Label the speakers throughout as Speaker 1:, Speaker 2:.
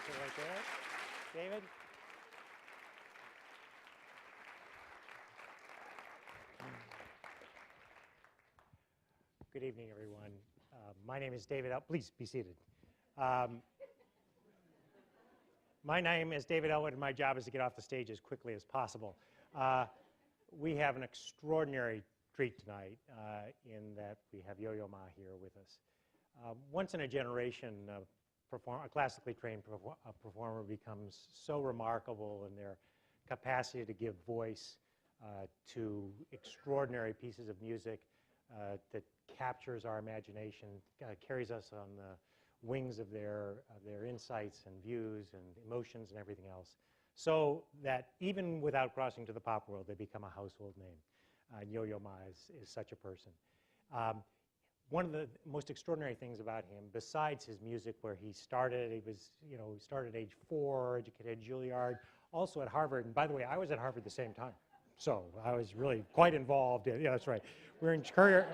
Speaker 1: it right there. David? Good evening, everyone. My name is David. Please be seated. My name is David Elwood, and my job is to get off the stage as quickly as possible. We have an extraordinary treat tonight in that we have Yo-Yo Ma here with us. Once in a generation, a classically trained performer becomes so remarkable in their capacity to give voice to extraordinary pieces of music that captures our imagination, carries us on the wings of their insights and views and emotions and everything else, so that even without crossing to the pop world, they become a household name. Yo-Yo Ma is such a person. One of the most extraordinary things about him, besides his music, where he started at age 4, educated at Juilliard, also at Harvard. And by the way, I was at Harvard at the same time, so I was really quite involved. Yeah, that's right. We're in Courier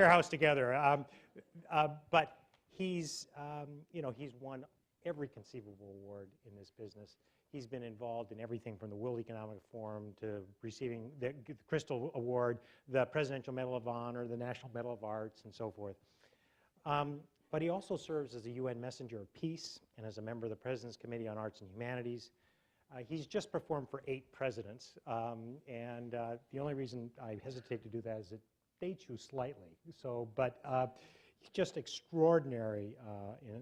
Speaker 1: House together. But he's won every conceivable award in this business. He's been involved in everything from the World Economic Forum to receiving the Crystal Award, the Presidential Medal of Honor, the National Medal of Arts, and so forth. But he also serves as a UN Messenger of Peace and as a member of the President's Committee on Arts and Humanities. He's just performed for 8 presidents, and the only reason I hesitate to do that is it dates you slightly. So, but he's just extraordinary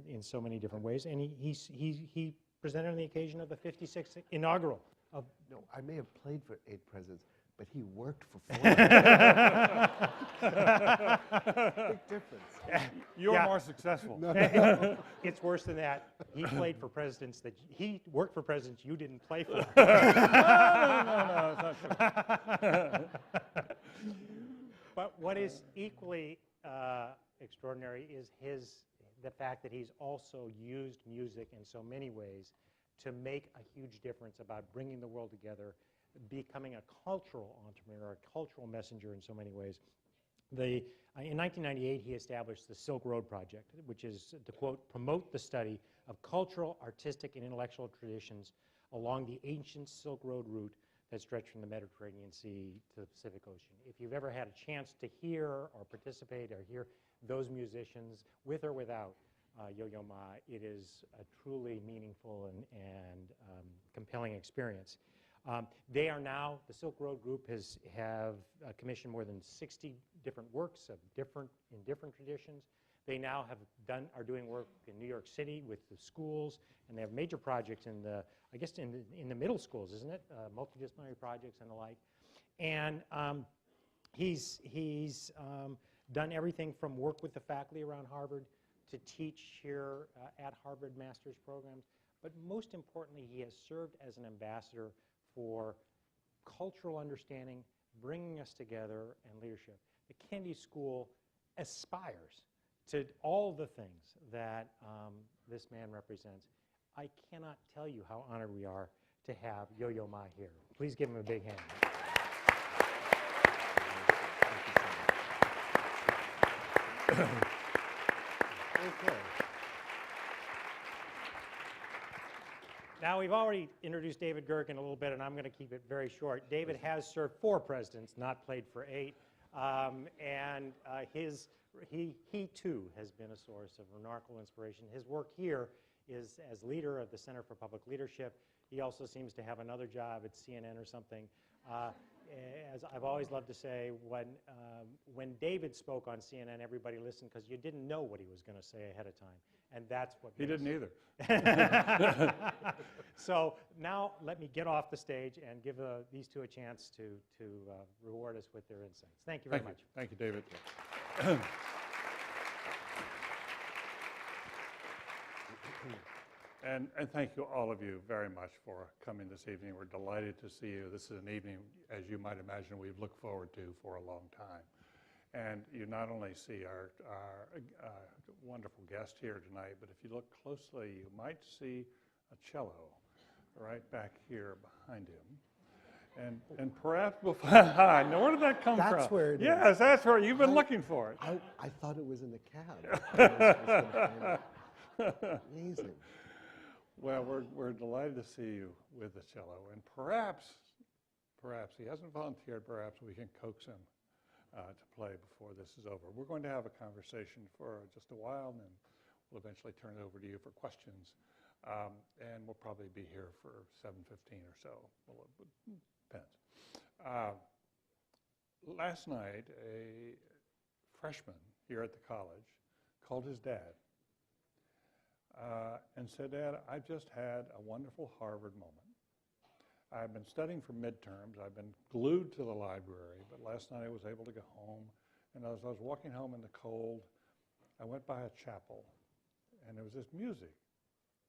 Speaker 1: in so many different ways, and he presented on the occasion of the 56th inaugural of.
Speaker 2: No, I may have played for 8 presidents, but he worked for 4. Big difference.
Speaker 3: You're more successful.
Speaker 2: No.
Speaker 1: It's worse than that. He played for presidents he worked for presidents you didn't play for.
Speaker 3: No, it's not true.
Speaker 1: But what is equally extraordinary is the fact that he's also used music in so many ways to make a huge difference about bringing the world together, becoming a cultural entrepreneur, a cultural messenger in so many ways. In 1998, he established the Silk Road Project, which is, to quote, promote the study of cultural, artistic, and intellectual traditions along the ancient Silk Road route that stretched from the Mediterranean Sea to the Pacific Ocean. If you've ever had a chance to hear or participate or hear those musicians, with or without Yo-Yo Ma, it is a truly meaningful and compelling experience. They are now, the Silk Road Group have commissioned more than 60 different works in different traditions. They now are doing work in New York City with the schools, and they have major projects in the middle schools, isn't it? Multidisciplinary projects and the like. And he's done everything from work with the faculty around Harvard to teach here at Harvard master's programs. But most importantly, he has served as an ambassador for cultural understanding, bringing us together, and leadership. The Kennedy School aspires to all the things that this man represents. I cannot tell you how honored we are to have Yo-Yo Ma here. Please give him a big hand. Okay. Now, we've already introduced David Gergen a little bit, and I'm going to keep it very short. David has served 4 presidents, not played for 8, and he too has been a source of remarkable inspiration. His work here is as leader of the Center for Public Leadership. He also seems to have another job at CNN or something. As I've always loved to say, when David spoke on CNN, everybody listened because you didn't know what he was going to say ahead of time, and that's what
Speaker 3: He didn't either.
Speaker 1: So now let me get off the stage and give these two a chance to reward us with their insights. Thank you very much.
Speaker 3: Thank you, David. And thank you, all of you, very much for coming this evening. We're delighted to see you. This is an evening, as you might imagine, we've looked forward to for a long time. And you not only see our wonderful guest here tonight, but if you look closely, you might see a cello right back here behind him. And perhaps we'll find, where did that come from?
Speaker 2: That's where it is.
Speaker 3: Yes, that's where you've been looking for it.
Speaker 2: I thought it was in the cab. I was gonna find it. Amazing.
Speaker 3: Well, we're delighted to see you with the cello, and perhaps he hasn't volunteered. Perhaps we can coax him to play before this is over. We're going to have a conversation for just a while, and then we'll eventually turn it over to you for questions. And we'll probably be here for 7:15 or so. Well, it depends. Last night, a freshman here at the college called his dad and said, "Dad, I've just had a wonderful Harvard moment. I've been studying for midterms. I've been glued to the library, but last night I was able to go home. And as I was walking home in the cold, I went by a chapel, and there was this music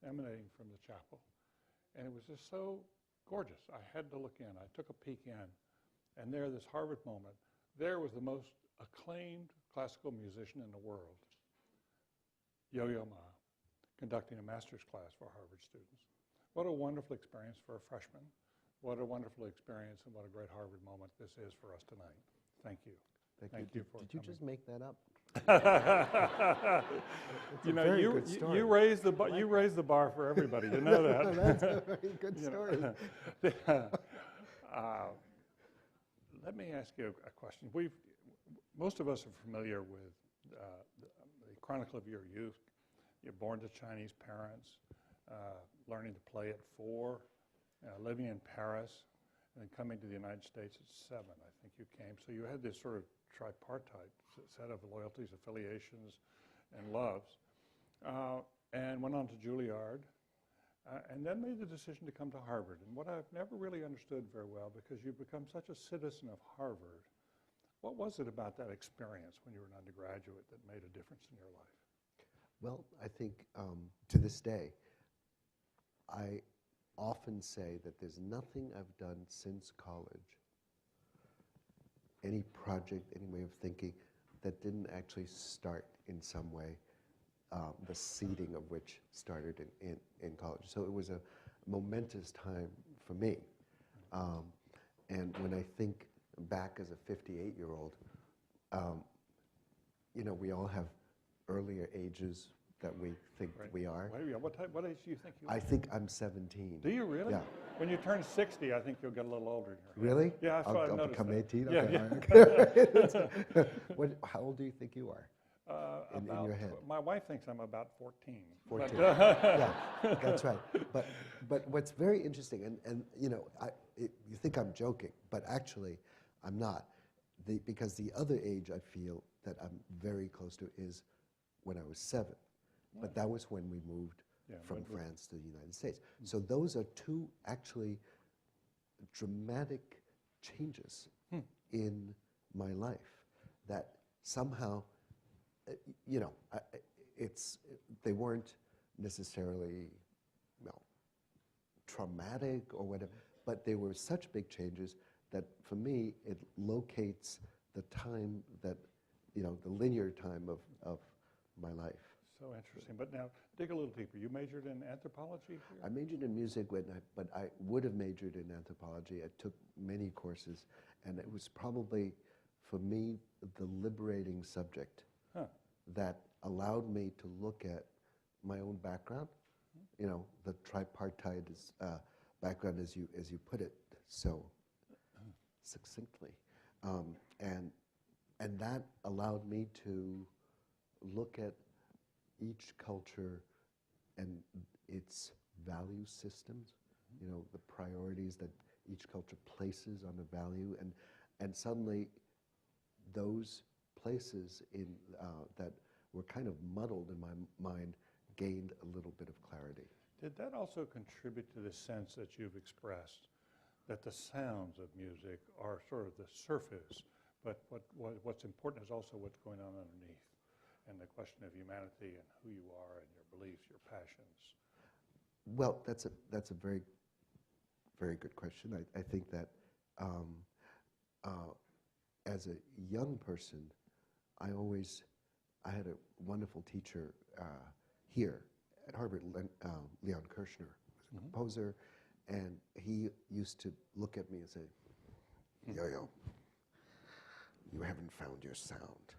Speaker 3: emanating from the chapel. And it was just so gorgeous. I had to look in. I took a peek in, and there, this Harvard moment, there was the most acclaimed classical musician in the world, Yo-Yo Ma, conducting a master's class for Harvard students. What a wonderful experience for a freshman. What a wonderful experience, and what a great Harvard moment this is for us tonight. Thank you.
Speaker 2: Thank you for
Speaker 3: Did
Speaker 2: you just make that up?
Speaker 3: You know, you raised the bar for everybody. You know that.
Speaker 2: That's a very good story.
Speaker 3: Let me ask you a question. Most of us are familiar with the chronicle of your youth. You're born to Chinese parents, learning to play at 4, living in Paris, and then coming to the United States at 7, I think you came. So you had this sort of tripartite set of loyalties, affiliations, and loves, and went on to Juilliard, and then made the decision to come to Harvard. And what I've never really understood very well, because you've become such a citizen of Harvard, what was it about that experience when you were an undergraduate that made a difference in your life?
Speaker 2: Well, I think to this day, I often say that there's nothing I've done since college, any project, any way of thinking, that didn't actually start in some way, the seeding of which started in college. So it was a momentous time for me. And when I think back as a 58-year-old, you know, we all have earlier ages that we think we are.
Speaker 3: What age do you think you are?
Speaker 2: I think I'm 17.
Speaker 3: Do you really?
Speaker 2: Yeah.
Speaker 3: When you turn 60, I think you'll get a little older in your head.
Speaker 2: Really?
Speaker 3: Yeah, that's what I've
Speaker 2: I'll
Speaker 3: noticed.
Speaker 2: become 18?
Speaker 3: Yeah,
Speaker 2: Okay. How old do you think you are? In your head?
Speaker 3: My wife thinks I'm about 14.
Speaker 2: 14.
Speaker 3: But,
Speaker 2: Yeah, that's right. But what's very interesting, and you know, you think I'm joking, but actually I'm not. Because the other age I feel that I'm very close to is when I was 7. But that was when we moved from France to the United States. So those are two actually dramatic changes in my life that somehow, you know, they weren't necessarily, traumatic or whatever, but they were such big changes that for me, it locates the time that, you know, the linear time of my life.
Speaker 3: So interesting. But now, dig a little deeper. You majored in anthropology here?
Speaker 2: I majored in music, but I would have majored in anthropology. I took many courses, and it was probably, for me, the liberating subject that allowed me to look at my own background, you know, the tripartite background, as you put it so succinctly, and that allowed me to look at each culture and its value systems, you know, the priorities that each culture places on a value, and suddenly those places that were kind of muddled in my mind gained a little bit of clarity.
Speaker 3: Did that also contribute to the sense that you've expressed that the sounds of music are sort of the surface, but what's important is also what's going on underneath, and the question of humanity and who you are and your beliefs, your passions?
Speaker 2: Well, that's a very, very good question. I think that as a young person, I had a wonderful teacher here at Harvard, Leon Kirshner, was a composer, and he used to look at me and say, "Yo-Yo, you haven't found your sound."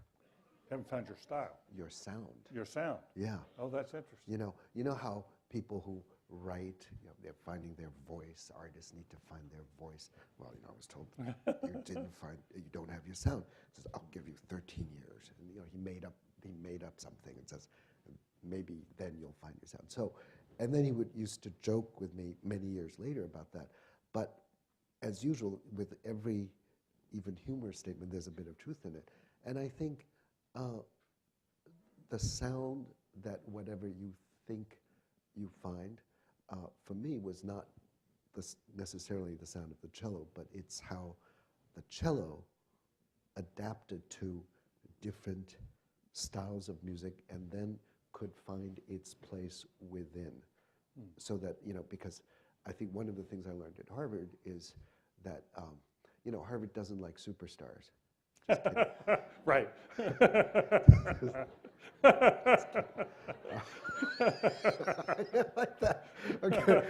Speaker 3: Haven't found your style.
Speaker 2: Your sound.
Speaker 3: Your sound.
Speaker 2: Yeah.
Speaker 3: Oh, that's interesting.
Speaker 2: You know how people who write, they're finding their voice. Artists need to find their voice. Well, I was told you don't have your sound. He says, I'll give you 13 years. And he made up something and says, maybe then you'll find your sound. So, and then he used to joke with me many years later about that. But as usual, with every even humorous statement, there's a bit of truth in it. And I think the sound that whatever you think you find, for me, was not necessarily the sound of the cello, but it's how the cello adapted to different styles of music and then could find its place within. So that, because I think one of the things I learned at Harvard is that, Harvard doesn't like superstars.
Speaker 3: Right.
Speaker 2: Like that. Okay.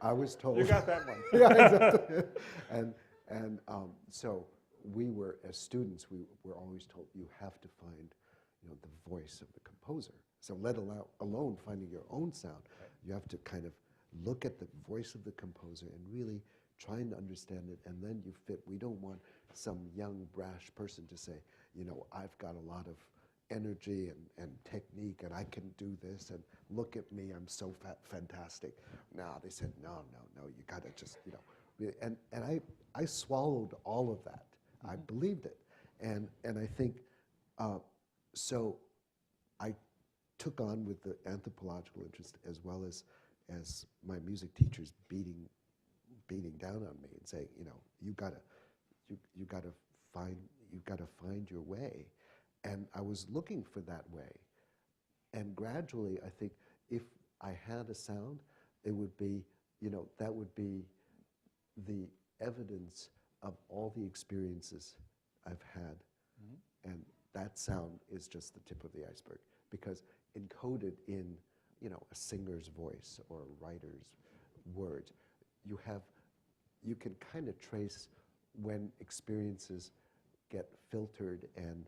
Speaker 2: I was told.
Speaker 3: You got that one.
Speaker 2: Yeah, exactly. And so we were, as students, we were always told you have to find, the voice of the composer. So let alone finding your own sound, you have to kind of look at the voice of the composer and really try and understand it, and then you fit. We don't want some young, brash person to say, I've got a lot of energy and technique, and I can do this, and look at me, I'm so fantastic. No, they said, no, you gotta just, and I swallowed all of that. I believed it, and I think, so I took on with the anthropological interest as well as my music teachers beating down on me and saying, you gotta find your way. And I was looking for that way. And gradually, I think if I had a sound, it would be, that would be the evidence of all the experiences I've had. And that sound is just the tip of the iceberg, because encoded in, a singer's voice or a writer's words, you can kind of trace when experiences get filtered and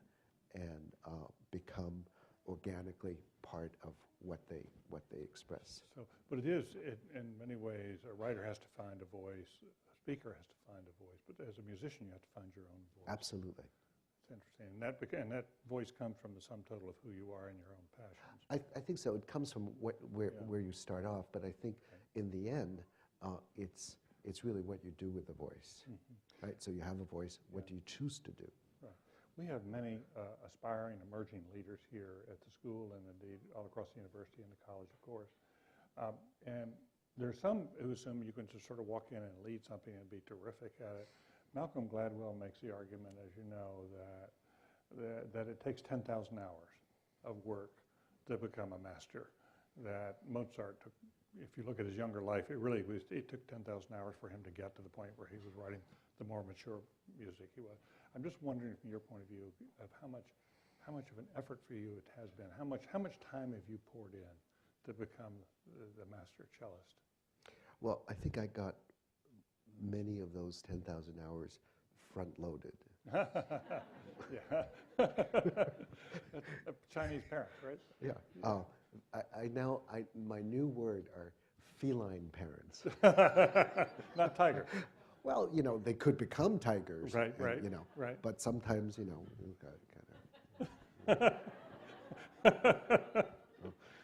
Speaker 2: become organically part of what they express.
Speaker 3: So, but it is, in many ways, a writer has to find a voice, a speaker has to find a voice, but as a musician, you have to find your own voice.
Speaker 2: Absolutely.
Speaker 3: It's interesting, and that voice comes from the sum total of who you are and your own passions.
Speaker 2: I think so. It comes from where you start off, but I think in the end, it's really what you do with the voice, right? So you have a voice. What do you choose to do?
Speaker 3: Right. We have many aspiring, emerging leaders here at the school, and indeed all across the university and the college, of course. And there's some who assume you can just sort of walk in and lead something and be terrific at it. Malcolm Gladwell makes the argument, as you know, that it takes 10,000 hours of work to become a master. That Mozart took, if you look at his younger life, it took 10,000 hours for him to get to the point where he was writing the more mature music he was. I'm just wondering, from your point of view, of how much of an effort for you it has been. How much time have you poured in to become the master cellist? Well,
Speaker 2: I think I got many of those 10,000 hours front-loaded.
Speaker 3: Yeah. That's a Chinese parent, right?
Speaker 2: Yeah. My new word are feline parents.
Speaker 3: Not tiger.
Speaker 2: Well, they could become tigers.
Speaker 3: Right,
Speaker 2: and,
Speaker 3: right.
Speaker 2: But sometimes, you've got to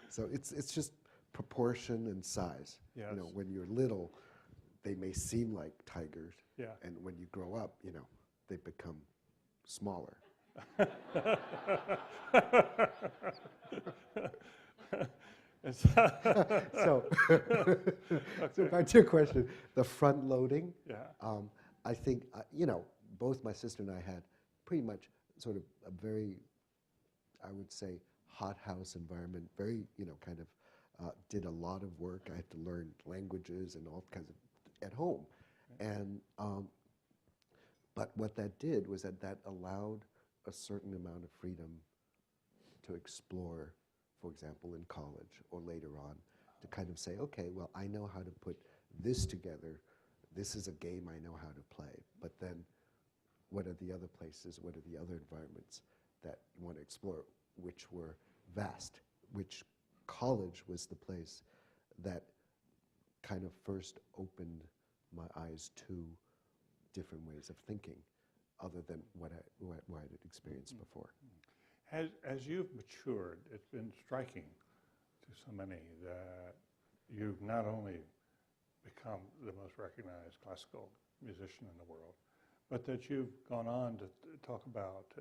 Speaker 2: So it's just proportion and size.
Speaker 3: Yes.
Speaker 2: When you're little, they may seem like tigers.
Speaker 3: Yeah.
Speaker 2: And when you grow up, they become smaller. So back to your question, the front loading.
Speaker 3: Yeah.
Speaker 2: I think both my sister and I had pretty much sort of a very, I would say, hothouse environment. Very kind of did a lot of work. I had to learn languages and all kinds of at home, and but what that did was that allowed a certain amount of freedom to explore, for example, in college or later on, to kind of say, okay, well, I know how to put this together. This is a game I know how to play. But then what are the other places, what are the other environments that you want to explore, which were vast, which college was the place that kind of first opened my eyes to different ways of thinking other than what I had experienced before.
Speaker 3: As you've matured, it's been striking to so many that you've not only become the most recognized classical musician in the world, but that you've gone on to talk about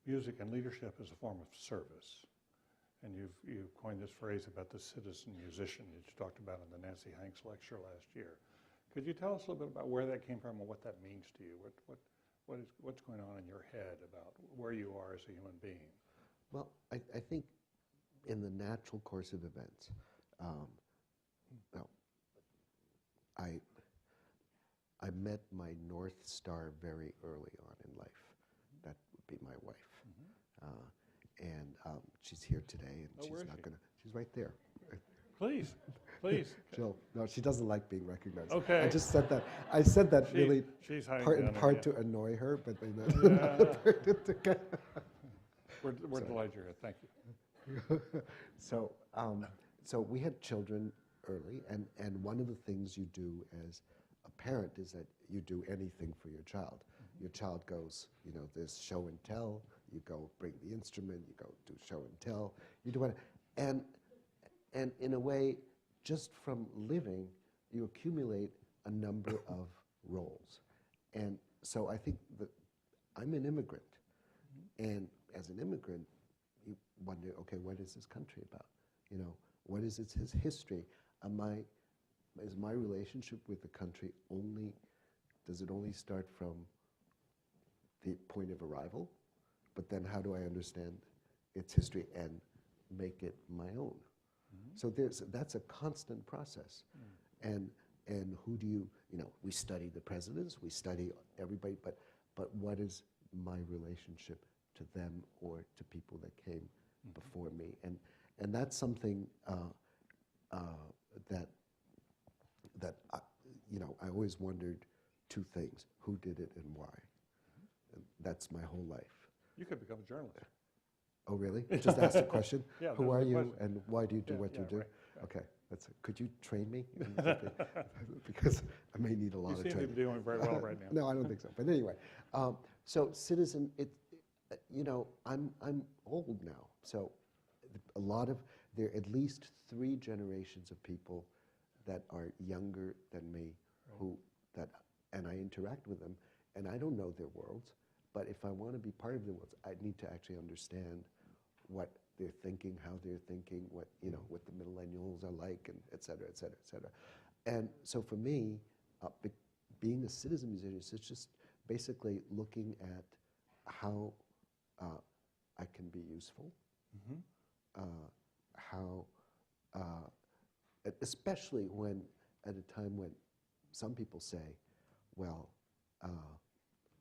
Speaker 3: music and leadership as a form of service. And you've coined this phrase about the citizen musician that you talked about in the Nancy Hanks lecture last year. Could you tell us a little bit about where that came from and what that means to you? What's going on in your head about where you are as a human being?
Speaker 2: Well, I think in the natural course of events, well, I met my North Star very early on in life. That would be my wife. And she's here today, and she's not going to, she's right there.
Speaker 3: Please, please.
Speaker 2: Jill, no, she doesn't like being recognized.
Speaker 3: Okay.
Speaker 2: I just said that. I said that really
Speaker 3: she's hiding
Speaker 2: in
Speaker 3: down
Speaker 2: part
Speaker 3: there,
Speaker 2: to annoy her, but then
Speaker 3: We're delighted you're here. Thank you.
Speaker 2: So we had children early, and one of the things you do as a parent is that you do anything for your child. Your child goes, there's show and tell. You go bring the instrument. You go do show and tell. You do what, and in a way, just from living, you accumulate a number of roles. And so I think that I'm an immigrant, and as an immigrant, you wonder, okay, what is this country about? What is its history? Is my relationship with the country does it only start from the point of arrival? But then how do I understand its history and make it my own? So that's a constant process. And who do you we study the presidents, we study everybody, but what is my relationship to them or to people that came before me? And that's something that I always wondered two things: who did it and why. And that's my whole life.
Speaker 3: You could become a journalist.
Speaker 2: Oh, really? Just ask a question.
Speaker 3: Yeah,
Speaker 2: who are you
Speaker 3: question.
Speaker 2: and why do you do what you do?
Speaker 3: Right.
Speaker 2: Okay, could you train me? Because I may need a lot of
Speaker 3: You seem to
Speaker 2: training.
Speaker 3: be doing very well right now.
Speaker 2: No, I don't think so. But anyway, so citizen, I'm old now. So there are at least 3 generations of people that are younger than me, and I interact with them, and I don't know their worlds. But if I want to be part of their worlds, I need to actually understand what they're thinking, how they're thinking, what the millennials are like, and et cetera, et cetera, et cetera. And so for me, being a citizen musician is just basically looking at how I can be useful, how, especially at a time when some people say, well,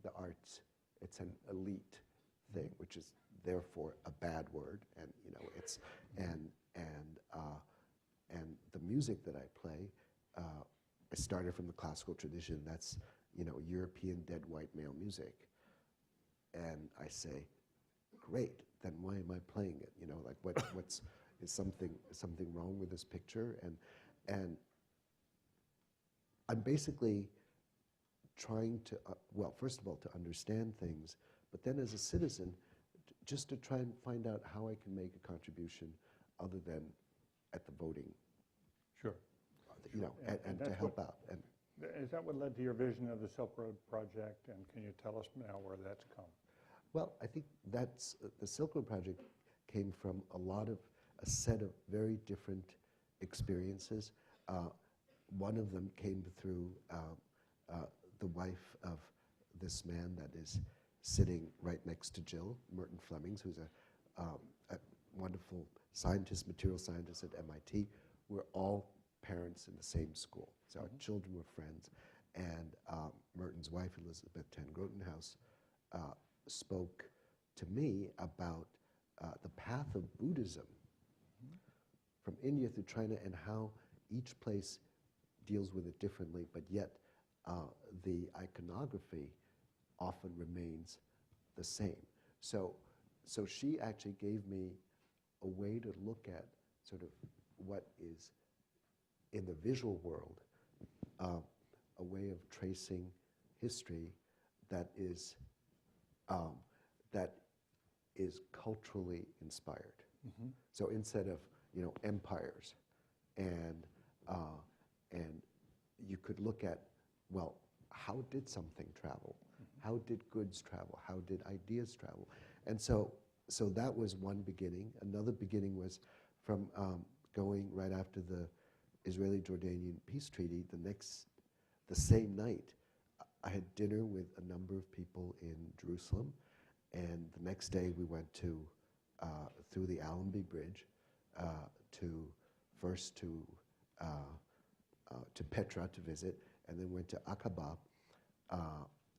Speaker 2: the arts, it's an elite thing, which is therefore a bad word, and and the music that I play, I started from the classical tradition. That's European dead white male music, and I say, great. Then why am I playing it? Is something wrong with this picture? And I'm basically trying to, well, first of all, to understand things, but then as a citizen, just to try and find out how I can make a contribution other than at the voting.
Speaker 3: Sure.
Speaker 2: And to help out. And
Speaker 3: is that what led to your vision of the Silk Road Project? And can you tell us now where that's come?
Speaker 2: well, I think that's, the Silk Road Project came from a set of very different experiences. One of them came through the wife of this man that is sitting right next to Jill, Merton Flemings, who's a wonderful scientist, material scientist at MIT. We're all parents in the same school, so our children were friends. And Merton's wife, Elizabeth Ten Grotenhouse, spoke to me about the path of Buddhism from India through China and how each place deals with it differently, but yet the iconography often remains the same. So she actually gave me a way to look at sort of what is in the visual world, a way of tracing history that is culturally inspired. So instead of empires, and you could look at, well, how did something travel? How did goods travel? How did ideas travel? And so that was one beginning. Another beginning was from going right after the Israeli-Jordanian peace treaty. The same night, I had dinner with a number of people in Jerusalem, and the next day we went through the Allenby Bridge first to Petra to visit, and then went to Aqaba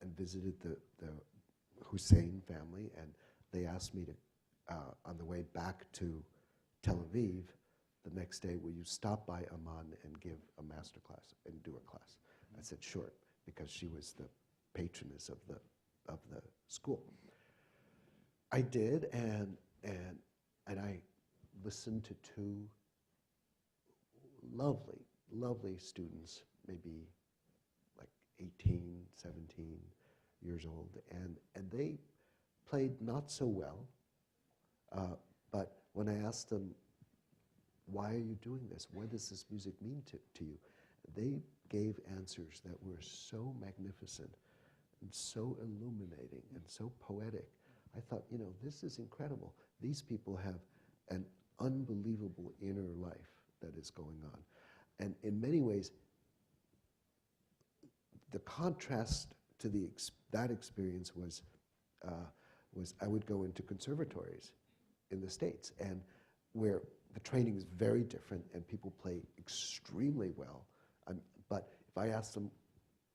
Speaker 2: and visited the Hussein family, and they asked me to, on the way back to Tel Aviv, the next day, will you stop by Amman and give a master class and do a class? I said, sure, because she was the patroness of the school. I did, and I listened to two lovely students, maybe like 18, 17 years old, and they played not so well, but when I asked them, why are you doing this? What does this music mean to you? They gave answers that were so magnificent and so illuminating and so poetic. I thought, this is incredible. These people have an unbelievable inner life that is going on. And in many ways, the contrast to that experience was I would go into conservatories in the States, and where the training is very different and people play extremely well. But if I ask them,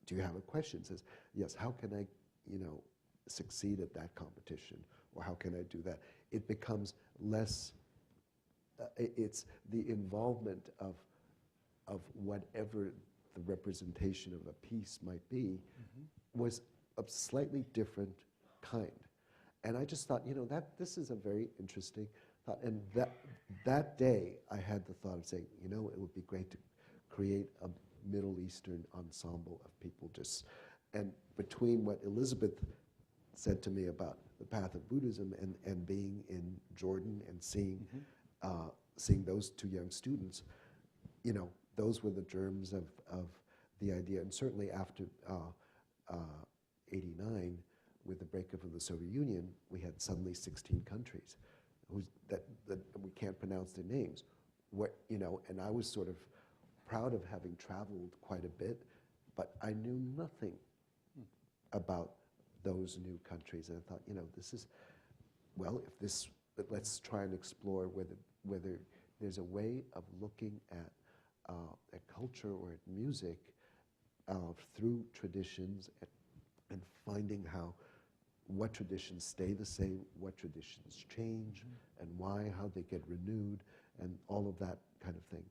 Speaker 2: do you have a question? It says, yes, how can I, succeed at that competition? Or how can I do that? It becomes less, it's the involvement of whatever the representation of a piece might be, was a slightly different kind. And I just thought, this is a very interesting thought. And that day, I had the thought of saying, it would be great to create a Middle Eastern ensemble of people and between what Elizabeth said to me about the path of Buddhism and being in Jordan and seeing those two young students, those were the germs of the idea. And certainly after 89, with the breakup of the Soviet Union, we had suddenly 16 countries that we can't pronounce their names. And I was sort of proud of having traveled quite a bit, but I knew nothing about those new countries. And I thought, this is, let's try and explore whether there's a way of looking at culture or at music through traditions and finding what traditions stay the same, what traditions change, and why, how they get renewed, and all of that kind of thing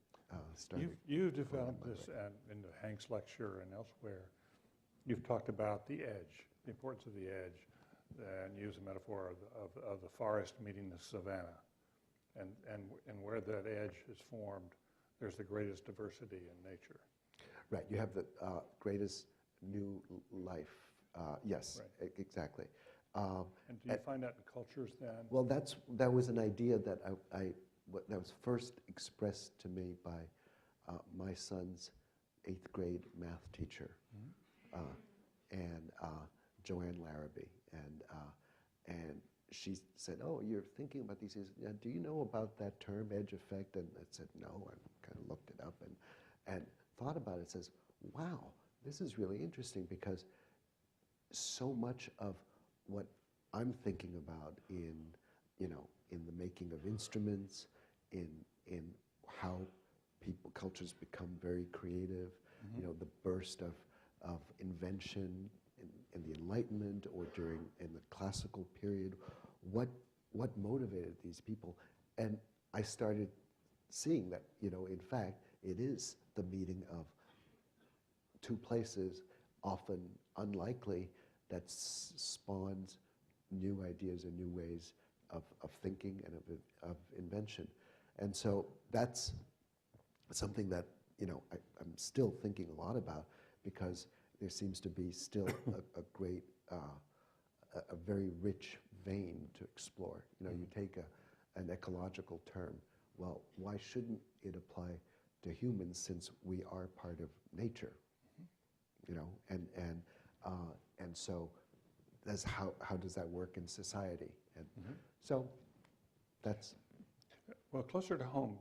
Speaker 2: started.
Speaker 3: You've developed this in the Hanks lecture and elsewhere. You've talked about the edge, the importance of the edge, and use a metaphor of the forest meeting the savanna. And where that edge is formed, there's the greatest diversity in nature.
Speaker 2: Right, you have the greatest new life. Yes, right. Exactly.
Speaker 3: And do you find that in cultures then?
Speaker 2: Well, that was an idea that that was first expressed to me by my son's 8th grade math teacher, and Joanne Larrabee, and she said, "Oh, you're thinking about these things. Do you know about that term, edge effect?" And I said, "No." I kind of looked it up and thought about it. It says, "Wow, this is really interesting because so much of what I'm thinking about in the making of instruments, in how cultures become very creative, the burst of invention in the Enlightenment or in the classical period, what motivated these people?" And I started seeing that, in fact, it is the meeting of two places, often unlikely, that spawns new ideas and new ways of thinking and of invention. And so that's something that I'm still thinking a lot about, because there seems to be still a great, a very rich vein to explore. You take an ecological term. Well, why shouldn't it apply to humans, since we are part of nature? And so that's how does that work in society? And so that's...
Speaker 3: Well, closer to home,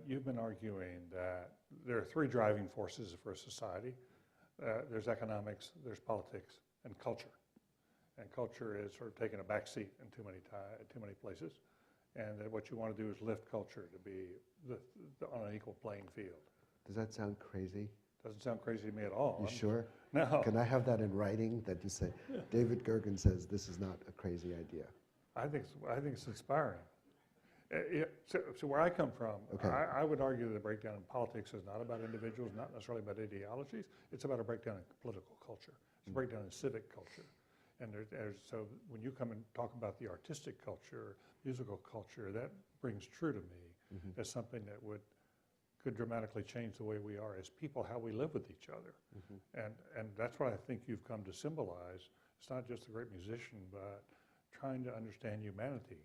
Speaker 3: you've been arguing that there are three driving forces for a society. There's economics, there's politics, and culture. And culture is sort of taking a back seat in too many places. And that what you want to do is lift culture to be on an equal playing field.
Speaker 2: Does that sound crazy?
Speaker 3: Doesn't sound crazy to me at all.
Speaker 2: You sure?
Speaker 3: No.
Speaker 2: Can I have that in writing, that you say, David Gergen says this is not a crazy idea?
Speaker 3: I think it's inspiring. So where I come from,
Speaker 2: Okay.
Speaker 3: I would argue that the breakdown in politics is not about individuals, not necessarily about ideologies. It's about a breakdown in political culture. It's a breakdown in civic culture. And so when you come and talk about the artistic culture, musical culture, that brings true to me as something that could dramatically change the way we are as people, how we live with each other. And that's what I think you've come to symbolize. It's not just a great musician, but trying to understand humanity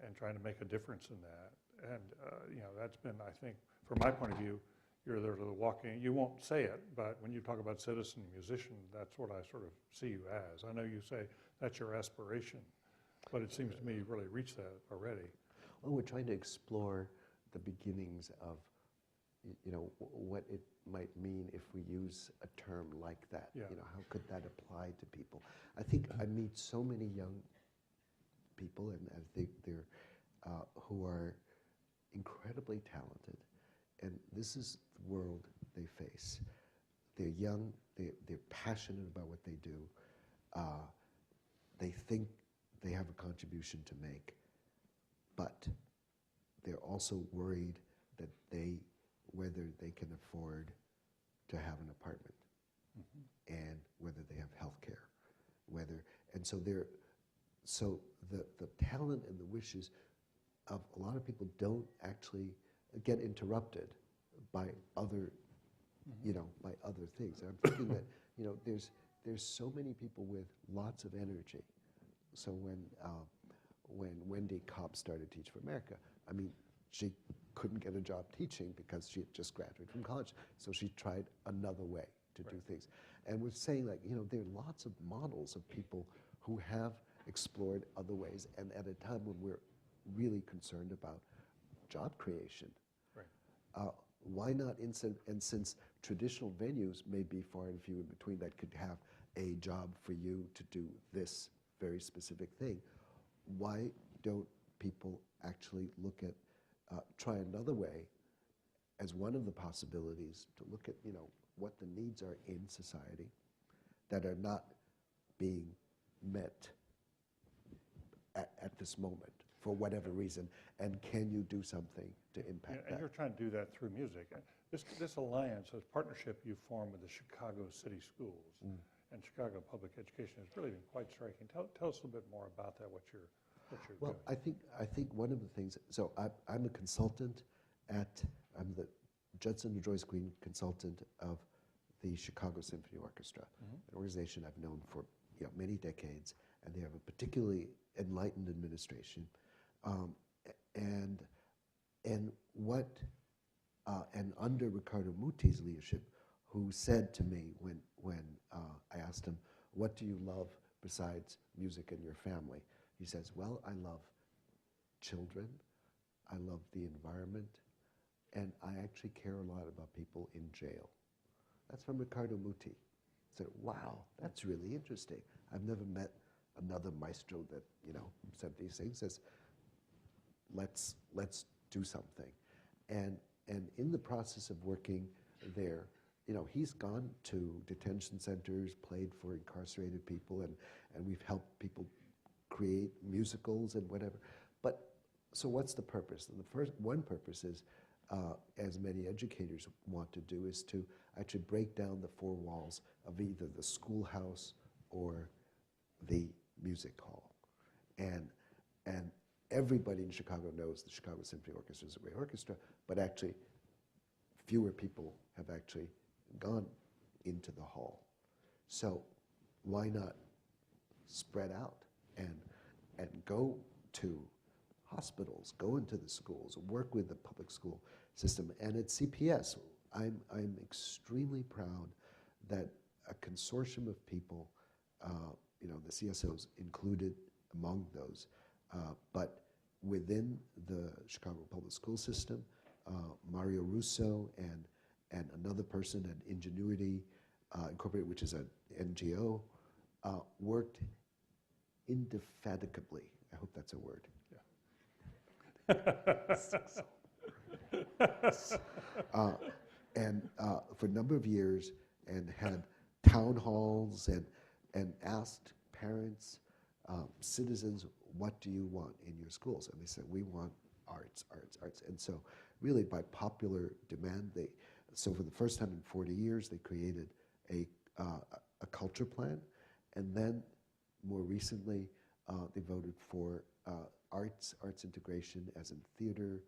Speaker 3: and trying to make a difference in that. And that's been, I think, from my point of view, you're there to walking. You won't say it, but when you talk about citizen musician, that's what I sort of see you as. I know you say that's your aspiration, but it seems to me you've really reached that already.
Speaker 2: Well, we're trying to explore the beginnings of, what it might mean if we use a term like that.
Speaker 3: Yeah.
Speaker 2: How could that apply to people? I think I meet so many young people, and I think they're who are incredibly talented, and this is the world they face. They're young, they're passionate about what they do. They think they have a contribution to make, but they're also worried that whether they can afford to have an apartment, and whether they have health care, and so the talent and the wishes of a lot of people don't actually get interrupted by other, by other things. And I'm thinking that, there's so many people with lots of energy. So when Wendy Kopp started Teach for America, I mean, she couldn't get a job teaching because she had just graduated from college. So she tried another way to do things. And we're saying, like, there are lots of models of people who have explored other ways, and at a time when we're really concerned about job creation.
Speaker 3: Right.
Speaker 2: Why not, and since traditional venues may be far and few in between that could have a job for you to do this very specific thing, why don't people actually look at, try another way as one of the possibilities to look at, what the needs are in society that are not being met at this moment for whatever reason, and can you do something to impact that?
Speaker 3: And you're trying to do that through music. This alliance, this partnership you formed with the Chicago City Schools and Chicago Public Education has really been quite striking. Tell us a little bit more about that, what you're
Speaker 2: well,
Speaker 3: doing.
Speaker 2: I think one of the things, so I'm a consultant I'm the Judson and Joyce Green consultant of the Chicago Symphony Orchestra, an organization I've known for many decades, and they have a particularly enlightened administration, and under Riccardo Muti's leadership, who said to me when I asked him, "What do you love besides music and your family?" He says, "Well, I love children, I love the environment, and I actually care a lot about people in jail." That's from Riccardo Muti. I said, wow, that's really interesting. I've never met another maestro that, said these things. Says, let's do something. And in the process of working there, he's gone to detention centers, played for incarcerated people, and we've helped people create musicals and whatever. But so what's the purpose? And the one purpose is, as many educators want to do, is to actually break down the four walls of either the schoolhouse or the music hall. And everybody in Chicago knows the Chicago Symphony Orchestra is a great orchestra, but actually fewer people have actually gone into the hall. So why not spread out and go to hospitals, go into the schools, work with the public school system. And at CPS, I'm extremely proud that a consortium of people, the CSOs included among those, but within the Chicago public school system, Mario Russo and another person at Ingenuity Incorporated, which is an NGO, worked indefatigably. I hope that's a word. And for a number of years, and had town halls and asked parents, citizens, what do you want in your schools? And they said, we want arts, arts, arts. And so really by popular demand, so for the first time in 40 years, they created a culture plan. And then more recently, they voted for arts integration as in theater,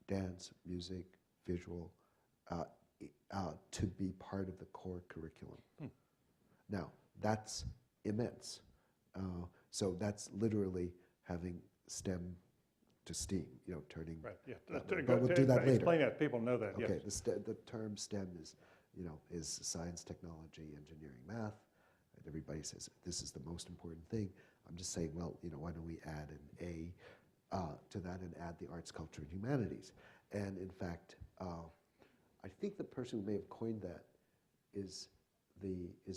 Speaker 2: dance, music, visual, to be part of the core curriculum. Now, that's immense. So that's literally having STEM to STEAM, turning.
Speaker 3: Right, yeah.
Speaker 2: But we'll do that later.
Speaker 3: Explain that, people know that,
Speaker 2: Okay,
Speaker 3: yes.
Speaker 2: the term STEM is science, technology, engineering, math. And everybody says this is the most important thing. I'm just saying, well, why don't we add an A to that and add the arts, culture, and humanities? And in fact, I think the person who may have coined that is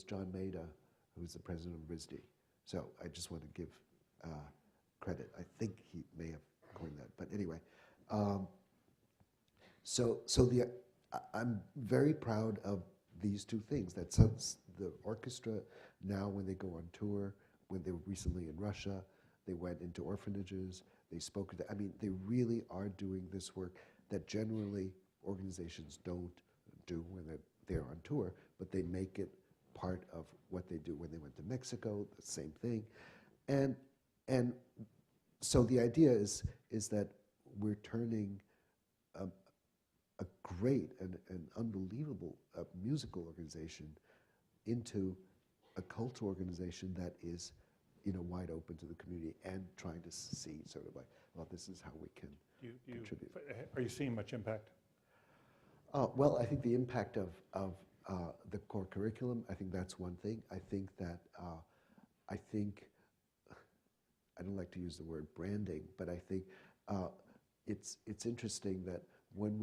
Speaker 2: John Maeda, who's the president of RISD. So I just want to give credit. I think he may have coined that. But anyway, I'm very proud of these two things. That the orchestra now, when they go on tour, when they were recently in Russia, they went into orphanages. They spoke. They really are doing this work that generally organizations don't do when they're on tour, but they make it part of what they do. When they went to Mexico, the same thing. And so the idea is that we're turning a great and unbelievable musical organization into a cultural organization that is wide open to the community and trying to see sort of like, well, this is how we can contribute.
Speaker 3: Are you seeing much impact?
Speaker 2: Well, I think the impact of the core curriculum, I think that's one thing. I think that, I don't like to use the word branding, but I think it's interesting that when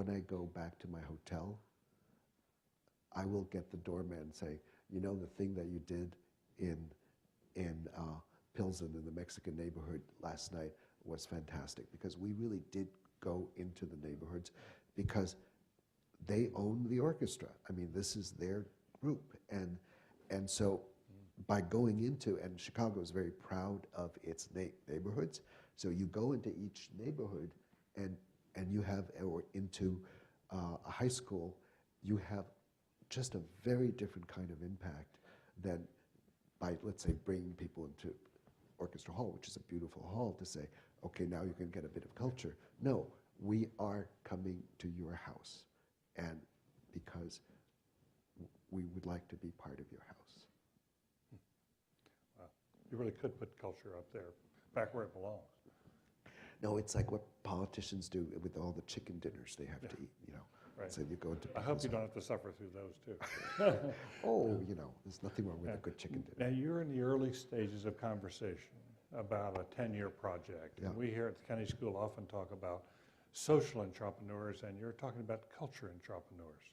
Speaker 2: I go back to my hotel, I will get the doorman say, the thing that you did in Pilsen in the Mexican neighborhood last night was fantastic, because we really did go into the neighborhoods because they own the orchestra. This is their group. And so by going into, and Chicago is very proud of its neighborhoods, so you go into each neighborhood and you have, or into a high school, you have just a very different kind of impact than by, let's say, bringing people into Orchestra Hall, which is a beautiful hall, to say, okay, now you can get a bit of culture. No, we are coming to your house, and because we would like to be part of your house.
Speaker 3: Wow. You really could put culture up there, back where it belongs.
Speaker 2: No, it's like what politicians do with all the chicken dinners they have to eat,
Speaker 3: Right.
Speaker 2: So you go into
Speaker 3: I hope you don't have to suffer through those too.
Speaker 2: Oh, there's nothing wrong with a good chicken dinner.
Speaker 3: Now, you're in the early stages of conversation about a 10-year project.
Speaker 2: Yeah.
Speaker 3: And we here at the Kennedy School often talk about social entrepreneurs, and you're talking about culture entrepreneurs.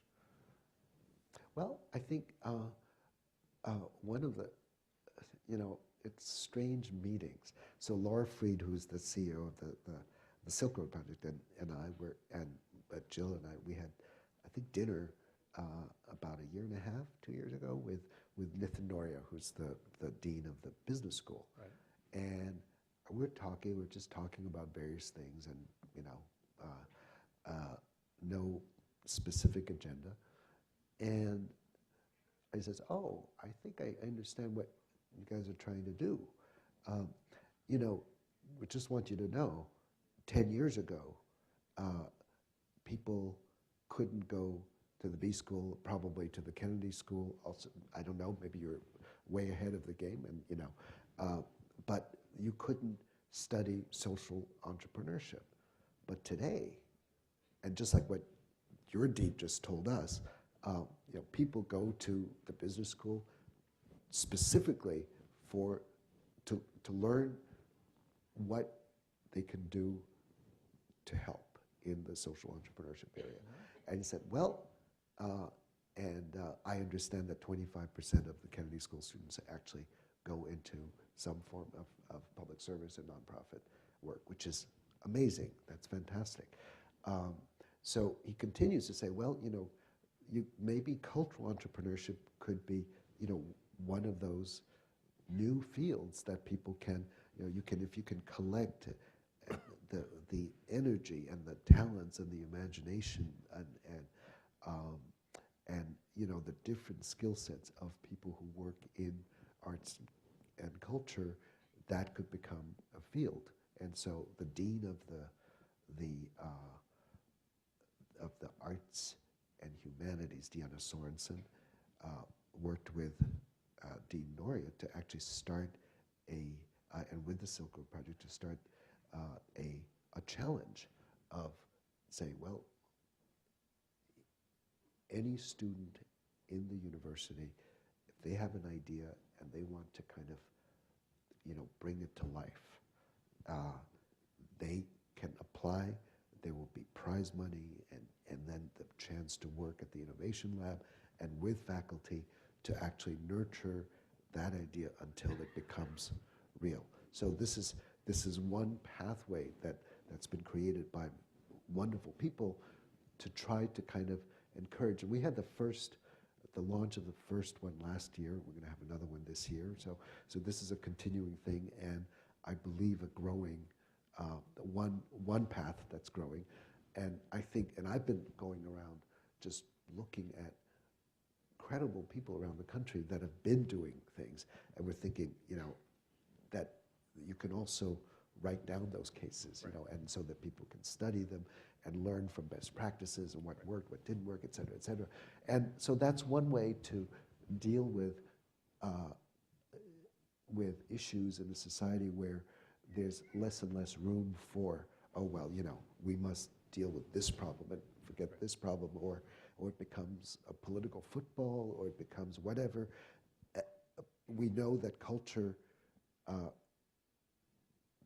Speaker 2: Well, I think one of the, it's strange meetings. So Laura Freed, who's the CEO of the Silk Road Project, and I were, and Jill and I, we had, I think, dinner about a year and a half, 2 years ago with Nithin Noria, who's the dean of the business school.
Speaker 3: Right.
Speaker 2: And we're just talking about various things, and no specific agenda. And I says, oh, I think I understand what you guys are trying to do. We just want you to know, 10 years ago, people couldn't go to the B school, probably to the Kennedy School. Also, I don't know, maybe you're way ahead of the game, and you know, but you couldn't study social entrepreneurship. But today, and just like what your dean just told us, you know, people go to the business school specifically to learn what they can do to help in the social entrepreneurship area. And he said, well, I understand that 25% of the Kennedy School students actually go into some form of public service and nonprofit work, which is amazing. That's fantastic. So he continues to say, well, you know, maybe cultural entrepreneurship could be, you know, one of those new fields that people can, you know, if you can collect the energy and the talents and the imagination and you know, the different skill sets of people who work in arts and culture, that could become a field. And so the dean of the arts and humanities, Deanna Sorensen, worked with Dean Noria to actually start and with the Silk Road Project to start a challenge of saying, well, any student in the university, if they have an idea and they want to kind of, you know, bring it to life, they can apply. There will be prize money and then the chance to work at the Innovation Lab and with faculty to actually nurture that idea until it becomes real. So this is one pathway that's been created by wonderful people to try to kind of encourage. And we had the launch of the first one last year. We're going to have another one this year. So this is a continuing thing, and I believe a growing one path that's growing. And I think, and I've been going around just looking at credible people around the country that have been doing things, and we're thinking, you know, that you can also write down those cases, you know, and so that people can study them and learn from best practices and what worked, what didn't work, et cetera, et cetera. And so that's one way to deal with issues in a society where there's less and less room for, oh, well, you know, we must deal with this problem and forget this problem, or it becomes a political football, or it becomes whatever. We know that culture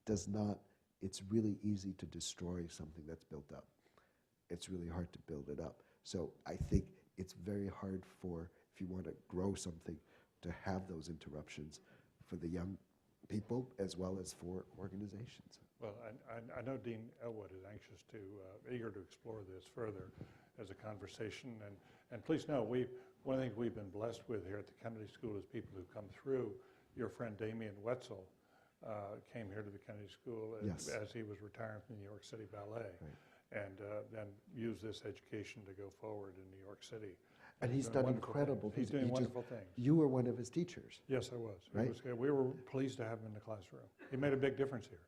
Speaker 2: does not, it's really easy to destroy something that's built up. It's really hard to build it up. So I think it's very hard for, if you want to grow something, to have those interruptions for the young people as well as for organizations.
Speaker 3: Well, I know Dean Elwood is anxious to, eager to explore this further as a conversation. And please know, one of the things we've been blessed with here at the Kennedy School is people who come through. Your friend Damien Wetzel came here to the Kennedy School as he was retiring from the New York City Ballet, and then used this education to go forward in New York City.
Speaker 2: And he's done incredible things.
Speaker 3: He's doing wonderful things.
Speaker 2: You were one of his teachers.
Speaker 3: Yes, I was.
Speaker 2: Right?
Speaker 3: We were pleased to have him in the classroom. He made a big difference here.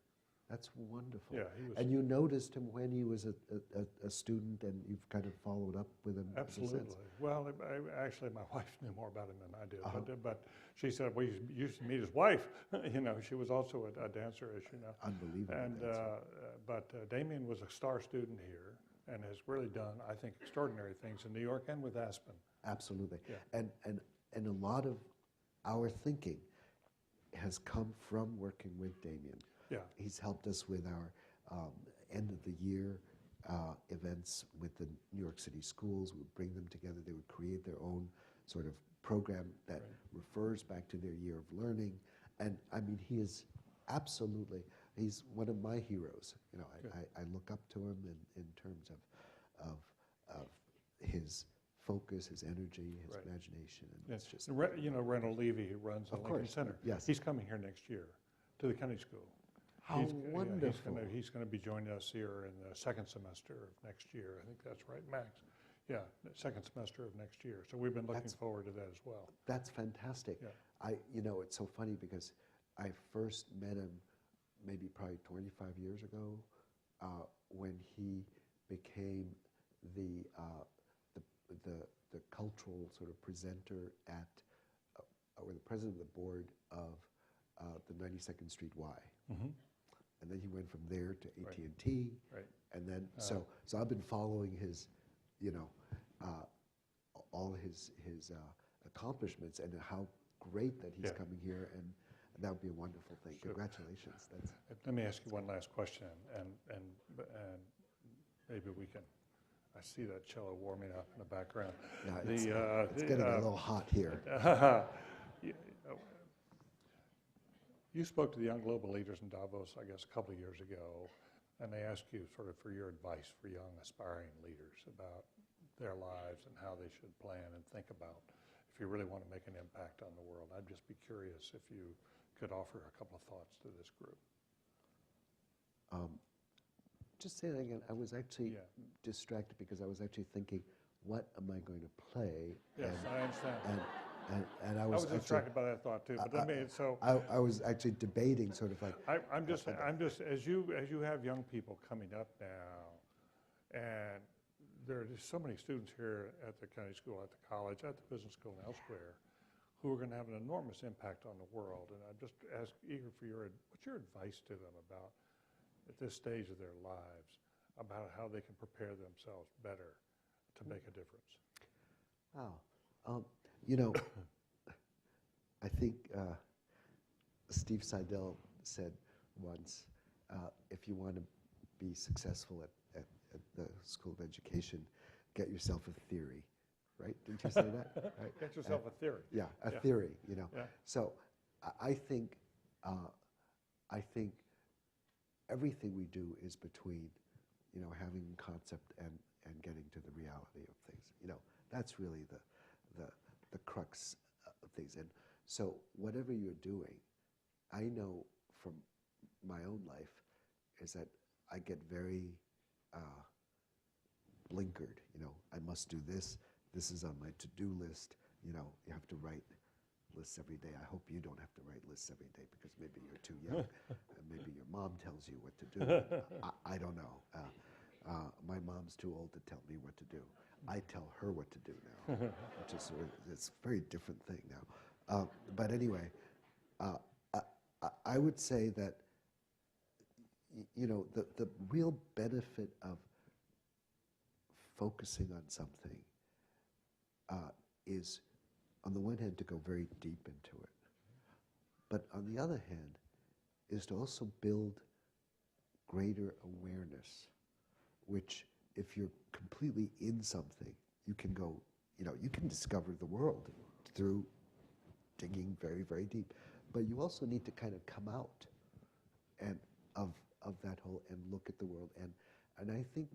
Speaker 2: That's wonderful.
Speaker 3: Yeah, he was.
Speaker 2: And you noticed him when he was a student, and you've kind of followed up with him.
Speaker 3: Absolutely. Well, actually, my wife knew more about him than I did. But she said, well, you used to meet his wife. You know, she was also a dancer, as you know.
Speaker 2: Unbelievable.
Speaker 3: And but Damien was a star student here, and has really done, I think, extraordinary things in New York and with Aspen.
Speaker 2: Absolutely.
Speaker 3: Yeah.
Speaker 2: And a lot of our thinking has come from working with Damien.
Speaker 3: Yeah.
Speaker 2: He's helped us with our end of the year events with the New York City schools. We would bring them together. They would create their own sort of program that refers back to their year of learning. And I mean, he is absolutely, he's one of my heroes. You know, I look up to him in terms of his focus, his energy, his imagination. And it's just,
Speaker 3: you know, Reynold Levy, who runs the Lincoln Center.
Speaker 2: Yes.
Speaker 3: He's coming here next year to the Kennedy School.
Speaker 2: How wonderful.
Speaker 3: He's going to be joining us here in the second semester of next year. I think that's right, Max. Yeah, second semester of next year. So we've been looking forward to that as well.
Speaker 2: That's fantastic.
Speaker 3: Yeah.
Speaker 2: You know, it's so funny because I first met him maybe probably 25 years ago when he became sort of presenter at, or the president of the board of the 92nd Street Y.
Speaker 3: Mm-hmm.
Speaker 2: And then he went from there to
Speaker 3: Right.
Speaker 2: AT&T.
Speaker 3: Right.
Speaker 2: And then, so I've been following his, you know, all his accomplishments and how great that he's coming here, and that would be a wonderful thing.
Speaker 3: Sure.
Speaker 2: Congratulations.
Speaker 3: Let me ask you one last question, and maybe we can. I see that cello warming up in the background.
Speaker 2: Yeah, it's getting a little hot here.
Speaker 3: You spoke to the young global leaders in Davos, I guess, a couple of years ago, and they asked you sort of for your advice for young aspiring leaders about their lives and how they should plan and think about if you really want to make an impact on the world. I'd just be curious if you could offer a couple of thoughts to this group.
Speaker 2: Just say that again. I was actually distracted because I was actually thinking, what am I going to play?
Speaker 3: Yes, I understand.
Speaker 2: And I
Speaker 3: was
Speaker 2: was
Speaker 3: distracted by that thought too. But
Speaker 2: I was actually debating sort of like.
Speaker 3: I'm just as you have young people coming up now, and there are just so many students here at the county school, at the college, at the business school, and elsewhere, who are going to have an enormous impact on the world. And I'm just eager for what's your advice to them about, at this stage of their lives, about how they can prepare themselves better to make a difference?
Speaker 2: Wow. You know, I think Steve Seidel said once, if you want to be successful at the School of Education, get yourself a theory, right? Didn't you say that? Right?
Speaker 3: Get yourself a theory.
Speaker 2: Yeah, a theory, you know.
Speaker 3: Yeah.
Speaker 2: So I think everything we do is between, you know, having concept and getting to the reality of things. You know, that's really the crux of things. And so whatever you're doing, I know from my own life is that I get very blinkered. You know, I must do this. This is on my to-do list. You know, you have to write lists every day. I hope you don't have to write lists every day because maybe you're too young and maybe your mom tells you what to do. I don't know. My mom's too old to tell me what to do. I tell her what to do now, which is it's a very different thing now. But anyway, I would say that, you know, the real benefit of focusing on something is, on the one hand, to go very deep into it, but on the other hand, is to also build greater awareness, which, if you're completely in something, you can go, you know, you can discover the world through digging very, very deep. But you also need to kind of come out and of that whole and look at the world. And I think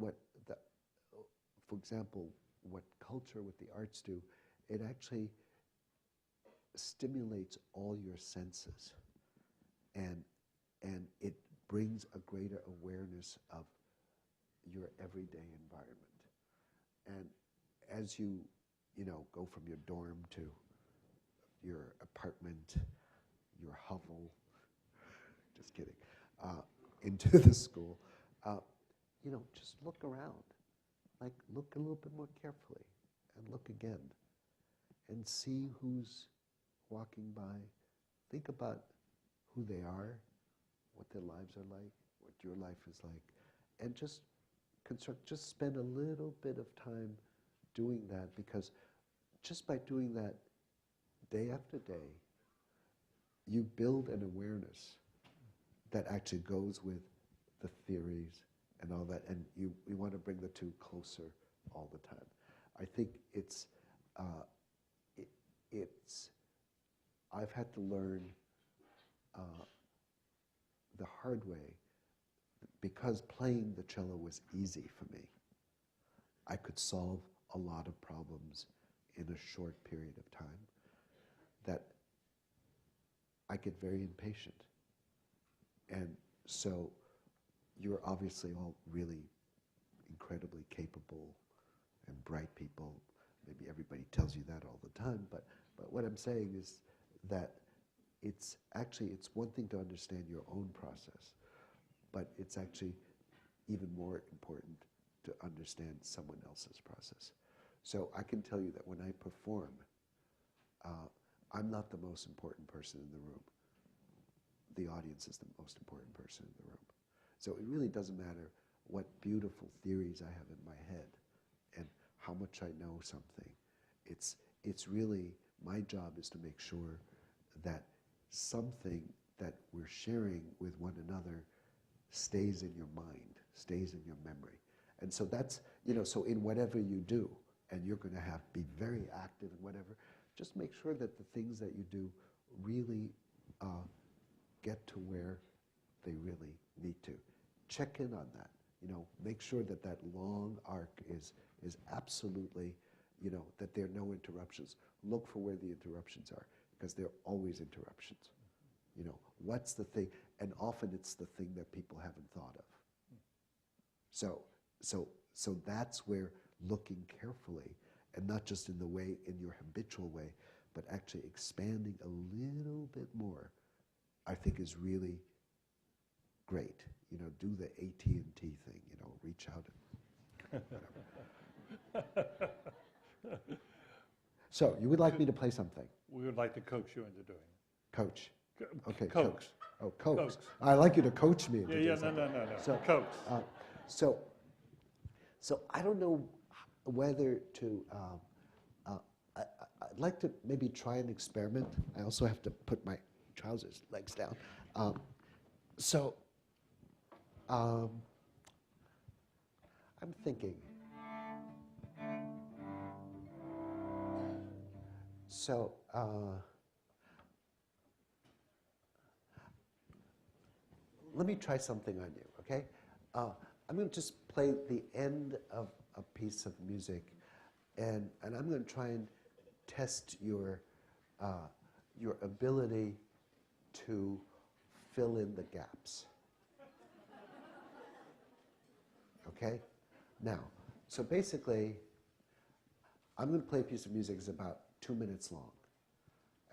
Speaker 2: for example, what culture, what the arts do, it actually stimulates all your senses, and it brings a greater awareness of your everyday environment. And as you know, go from your dorm to your apartment, your hovel, just kidding, into the school, you know, just look around. Like, look a little bit more carefully, and look again, and see who's walking by. Think about who they are, what their lives are like, what your life is like, and just spend a little bit of time doing that, because just by doing that day after day, you build an awareness that actually goes with the theories and all that, and we want to bring the two closer all the time. I think it's I've had to learn the hard way, because playing the cello was easy for me. I could solve a lot of problems in a short period of time, that I get very impatient. And so you're obviously all really incredibly capable and bright people. Maybe everybody tells you that all the time, but what I'm saying is that it's one thing to understand your own process, but it's actually even more important to understand someone else's process. So I can tell you that when I perform, I'm not the most important person in the room. The audience is the most important person in the room. So it really doesn't matter what beautiful theories I have in my head and how much I know something. It's really, my job is to make sure that something that we're sharing with one another stays in your mind, stays in your memory. And so that's, so in whatever you do, and you're going to be very active in whatever, just make sure that the things that you do really get to where they really need to. Check in on that. Make sure that that long arc is absolutely, that there are no interruptions. Look for where the interruptions are, because there are always interruptions. What's the thing? And often it's the thing that people haven't thought of. So that's where looking carefully, and not just in your habitual way, but actually expanding a little bit more, I think is really great. Do the AT&T thing, reach out and whatever. So you would like me to play something?
Speaker 3: We would like to coax you into doing it.
Speaker 2: Coach. Okay,
Speaker 3: Coax.
Speaker 2: Oh, coax.
Speaker 3: Coax.
Speaker 2: I'd like you to coach me into doing
Speaker 3: No.
Speaker 2: So,
Speaker 3: Coax.
Speaker 2: So I don't know whether to, I'd like to maybe try an experiment. I also have to put my trousers legs down. I'm thinking. So, let me try something on you, okay? I'm going to just play the end of a piece of music, and I'm going to try and test your ability to fill in the gaps. Okay? Now, so basically, I'm going to play a piece of music that's about 2 minutes long,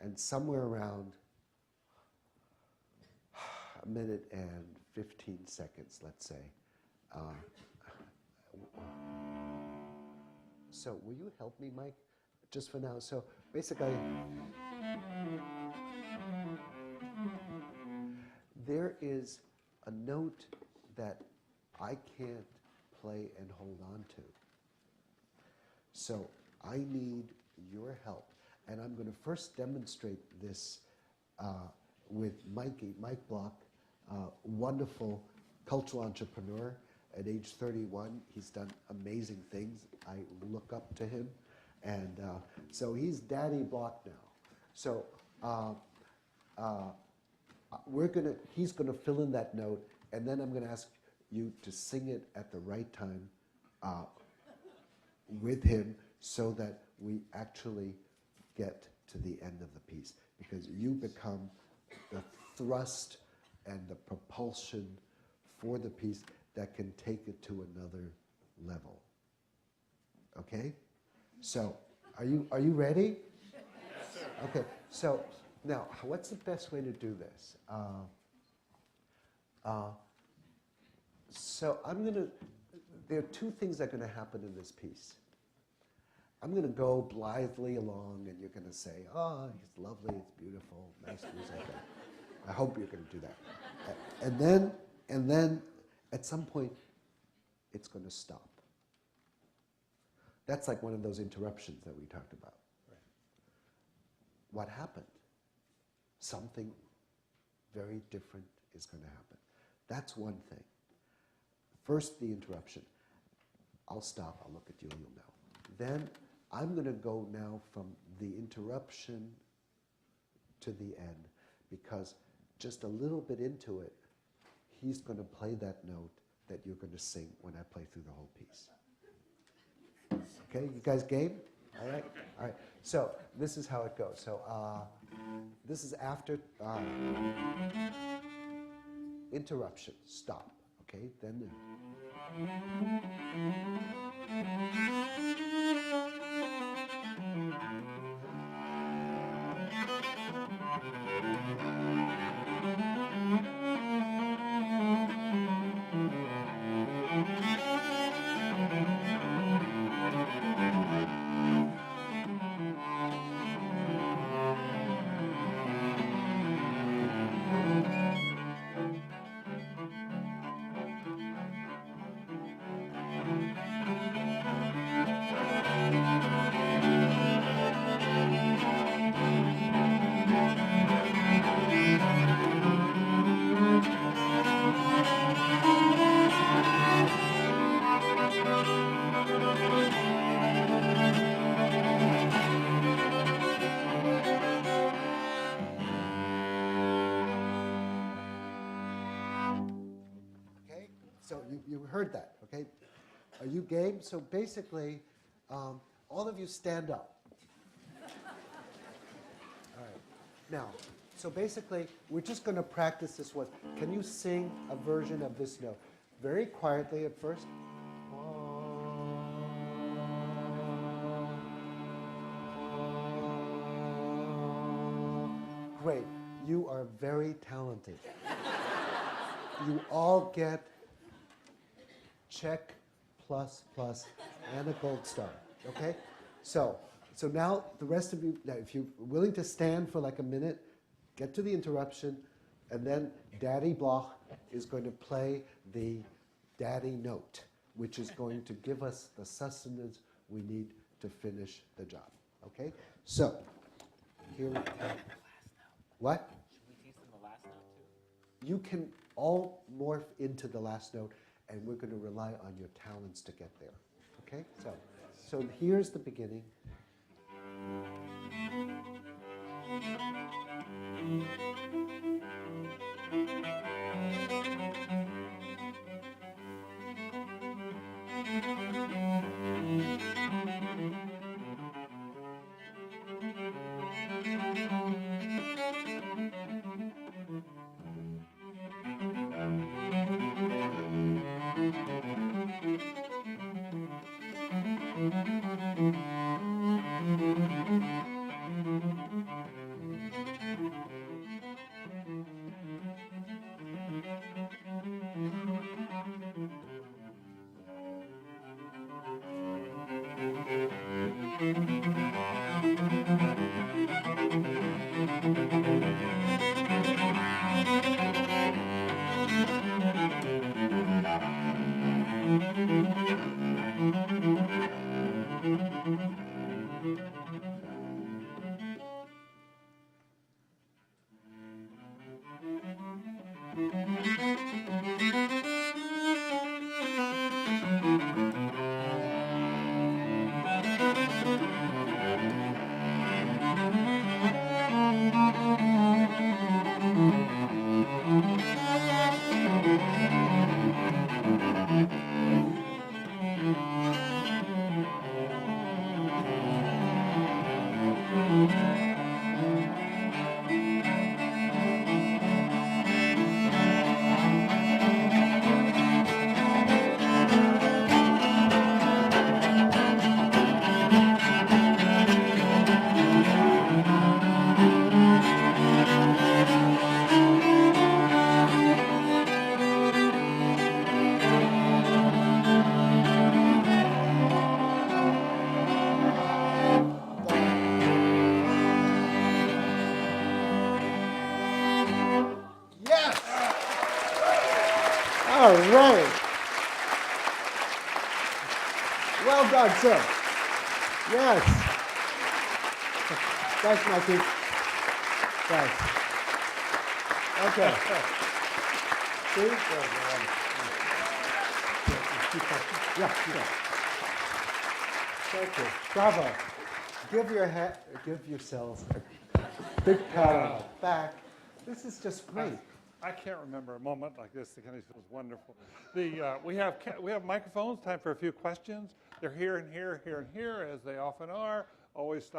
Speaker 2: and somewhere around 1 minute and 15 seconds, let's say. So will you help me, Mike, just for now? So basically, there is a note that I can't play and hold on to. So I need your help. And I'm going to first demonstrate this with Mike Block, wonderful cultural entrepreneur. At age 31, he's done amazing things. I look up to him. And so he's Daddy Block now. So he's going to fill in that note, and then I'm going to ask you to sing it at the right time with him, so that we actually get to the end of the piece, because you become the thrust and the propulsion for the piece that can take it to another level. Okay? So, are you ready?
Speaker 3: Yes, sir.
Speaker 2: Okay, so now, what's the best way to do this? So there are two things that are going to happen in this piece. I'm going to go blithely along, and you're going to say, oh, it's lovely, it's beautiful, nice music. I hope you're going to do that. And then, at some point, it's going to stop. That's like one of those interruptions that we talked about.
Speaker 3: Right.
Speaker 2: What happened? Something very different is going to happen. That's one thing. First, the interruption. I'll stop, I'll look at you, you'll know. Then, I'm going to go now from the interruption to the end, because just a little bit into it, he's going to play that note that you're going to sing when I play through the whole piece. Okay, you guys game? All right?
Speaker 3: Okay.
Speaker 2: All right. So this is how it goes. So this is after interruption. Stop. Okay, then. heard that, okay? Are you game? So basically, all of you stand up. All right. Now, so basically, we're just going to practice this one. Can you sing a version of this note? Very quietly at first. Great. You are very talented. You all get check, plus, and a gold star, okay? So now the rest of you, now if you're willing to stand for like a minute, get to the interruption, and then Daddy Bloch is going to play the daddy note, which is going to give us the sustenance we need to finish the job, okay? So, here we go. What?
Speaker 4: Should we teach them the last note too?
Speaker 2: You can all morph into the last note, and we're going to rely on your talents to get there. Okay? So here's the beginning. Yes! All right. Well done, sir. Yes. Thanks, Mikey. Thanks. Okay. See? Yeah. Thank you. Bravo. Give yourselves a big pat on the back. This is just great.
Speaker 3: I can't remember a moment like this. It kind of feels wonderful. We have microphones. Time for a few questions. They're here and here, here and here, as they often are. Always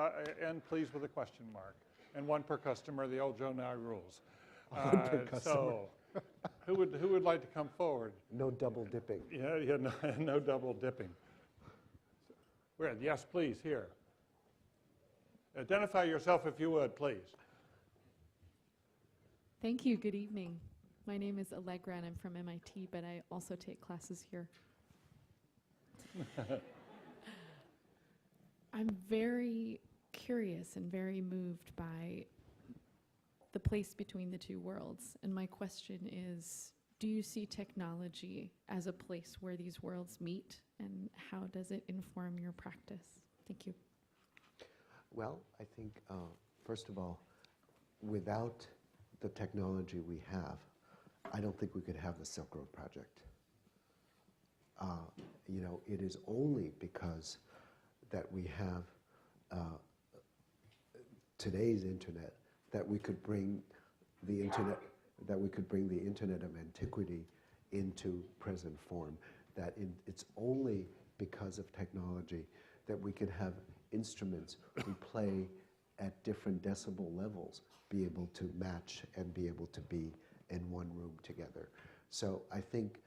Speaker 3: end please with a question mark, and one per customer. The old Joe Nye rules.
Speaker 2: One per customer.
Speaker 3: So, who would like to come forward?
Speaker 2: No double dipping.
Speaker 3: Yeah, no double dipping. Yes, please. Here. Identify yourself if you would, please.
Speaker 5: Thank you. Good evening. My name is Allegra, and I'm from MIT, but I also take classes here. I'm very curious and very moved by the place between the two worlds. And my question is, do you see technology as a place where these worlds meet, and how does it inform your practice? Thank you.
Speaker 2: Well, I think, first of all, without the technology we have, I don't think we could have the Silk Road Project. It is only because that we have today's internet that we could bring the internet of antiquity into present form. that it's only because of technology that we can have instruments who play at different decibel levels be able to match and be able to be in one room together. So I think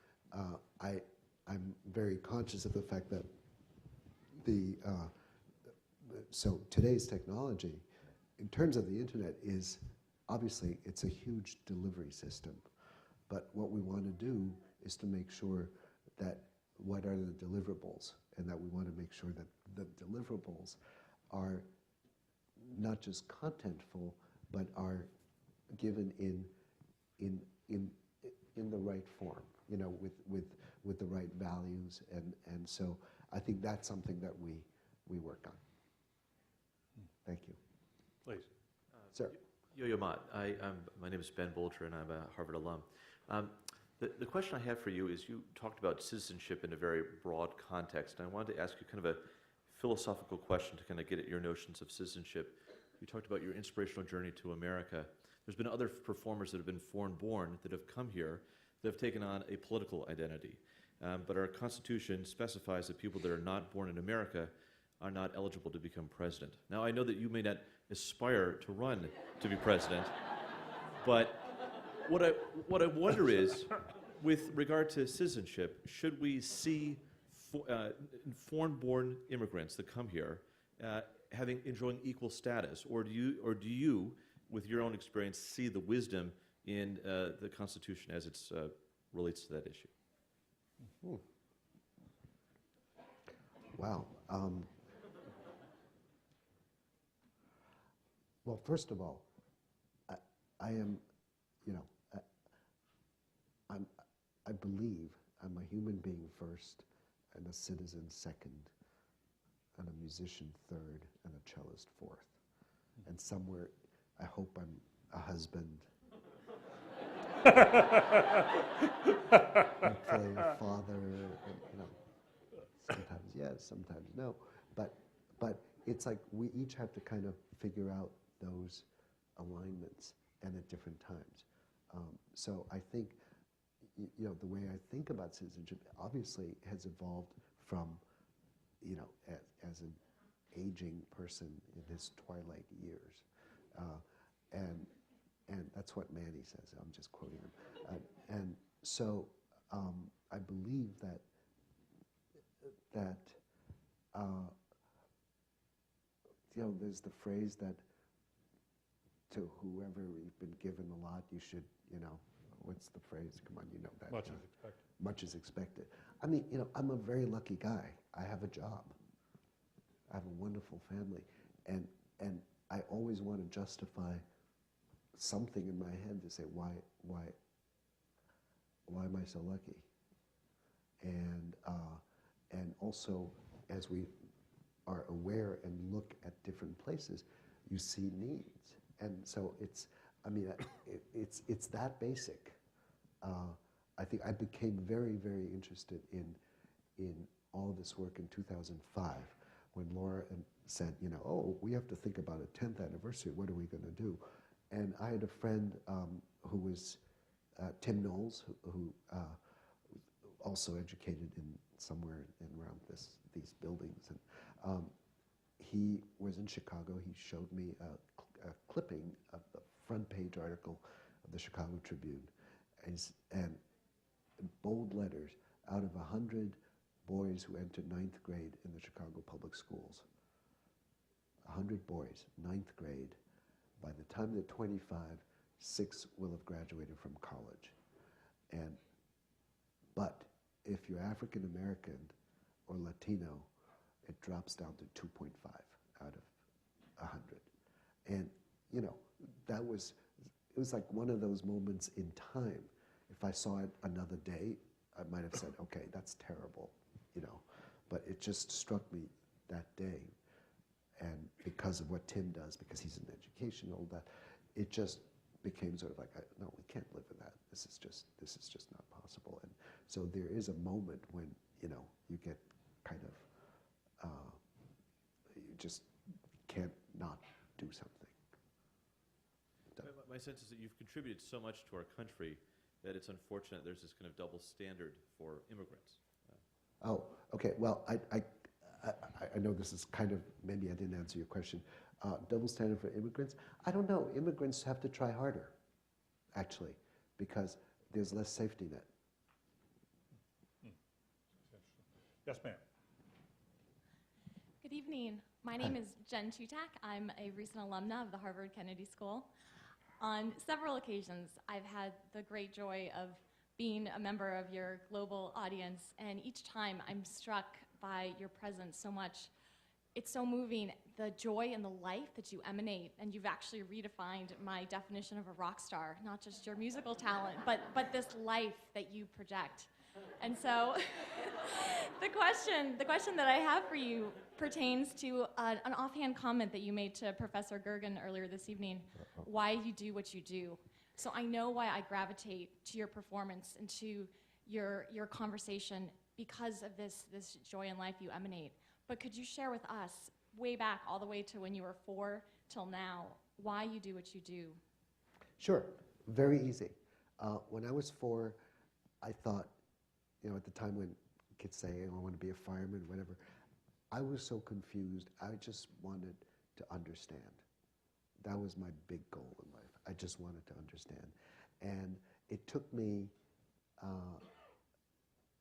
Speaker 2: I'm very conscious of the fact that so today's technology, in terms of the internet, is obviously it's a huge delivery system. But what we want to do is to make sure that what are the deliverables, and that we want to make sure that the deliverables are not just contentful, but are given in the right form, you know, with the right values, and so I think that's something that we work on. Thank you.
Speaker 3: Please.
Speaker 2: Sir.
Speaker 6: Yo-Yo Ma, my name is Ben Bolger, and I'm a Harvard alum. The question I have for you is, you talked about citizenship in a very broad context, and I wanted to ask you kind of a philosophical question to kind of get at your notions of citizenship. You talked about your inspirational journey to America. There's been other performers that have been foreign-born that have come here that have taken on a political identity. But our Constitution specifies that people that are not born in America are not eligible to become president. Now, I know that you may not aspire to run to be president, but what I wonder is, with regard to citizenship, should we see foreign-born immigrants that come here enjoying equal status, or do you, with your own experience, see the wisdom in the Constitution as it relates to that issue?
Speaker 2: Wow. Well, first of all, I am, you know, I believe I'm a human being first, and a citizen second, and a musician third, and a cellist fourth. And somewhere, I hope I'm a husband. I play a father, you know, sometimes yes, sometimes no. But it's like we each have to kind of figure out those alignments, and at different times. So I think, you know, the way I think about citizenship obviously has evolved from, you know, as an aging person in his twilight years. And that's what Manny says. I'm just quoting him. And so I believe that you know, there's the phrase that to whoever you've been given a lot, you should, you know, what's the phrase? Come on, you know that.
Speaker 3: Much is expected.
Speaker 2: Much is expected. I mean, you know, I'm a very lucky guy. I have a job. I have a wonderful family. And I always want to justify something in my head to say, why am I so lucky? And also, as we are aware and look at different places, you see needs. And so it's, I mean, it's that basic. I think I became very, very interested in all this work in 2005 when Laura said, you know, oh, we have to think about a 10th anniversary. What are we going to do? And I had a friend who was Tim Knowles, who also educated in somewhere in around these buildings. And he was in Chicago. He showed me a clipping of the front page article of the Chicago Tribune, and in bold letters, out of 100 boys who entered 9th grade in the Chicago public schools, 100 boys, 9th grade, by the time they're 25, 6 will have graduated from college. But if you're African American or Latino, it drops down to 2.5 out of 100. And, you know, it was like one of those moments in time. If I saw it another day, I might have said, okay, that's terrible, you know. But it just struck me that day. And because of what Tim does, because he's in education and all that, it just became sort of like, no, we can't live in that. This is just not possible. And so there is a moment when, you know, you get kind of, you just can't not do something.
Speaker 6: My sense is that you've contributed so much to our country that it's unfortunate there's this kind of double standard for immigrants.
Speaker 2: Oh, okay. Well, I know this is kind of, maybe I didn't answer your question. Double standard for immigrants? I don't know. Immigrants have to try harder, actually, because there's less safety net.
Speaker 3: Yes, ma'am.
Speaker 7: Good evening. My name is Jen Chutak. I'm a recent alumna of the Harvard Kennedy School. On several occasions, I've had the great joy of being a member of your global audience, and each time I'm struck by your presence so much. It's so moving, the joy and the life that you emanate, and you've actually redefined my definition of a rock star, not just your musical talent, but this life that you project. And so the question that I have for you pertains to an offhand comment that you made to Professor Gergen earlier this evening, why you do what you do. So I know why I gravitate to your performance and to your conversation because of this joy in life you emanate. But could you share with us, way back all the way to when you were 4 till now, why you do what you do?
Speaker 2: Sure. Very easy. When I was 4, I thought, at the time when kids say, I want to be a fireman, whatever, I was so confused. I just wanted to understand. That was my big goal in life. I just wanted to understand. And it took me,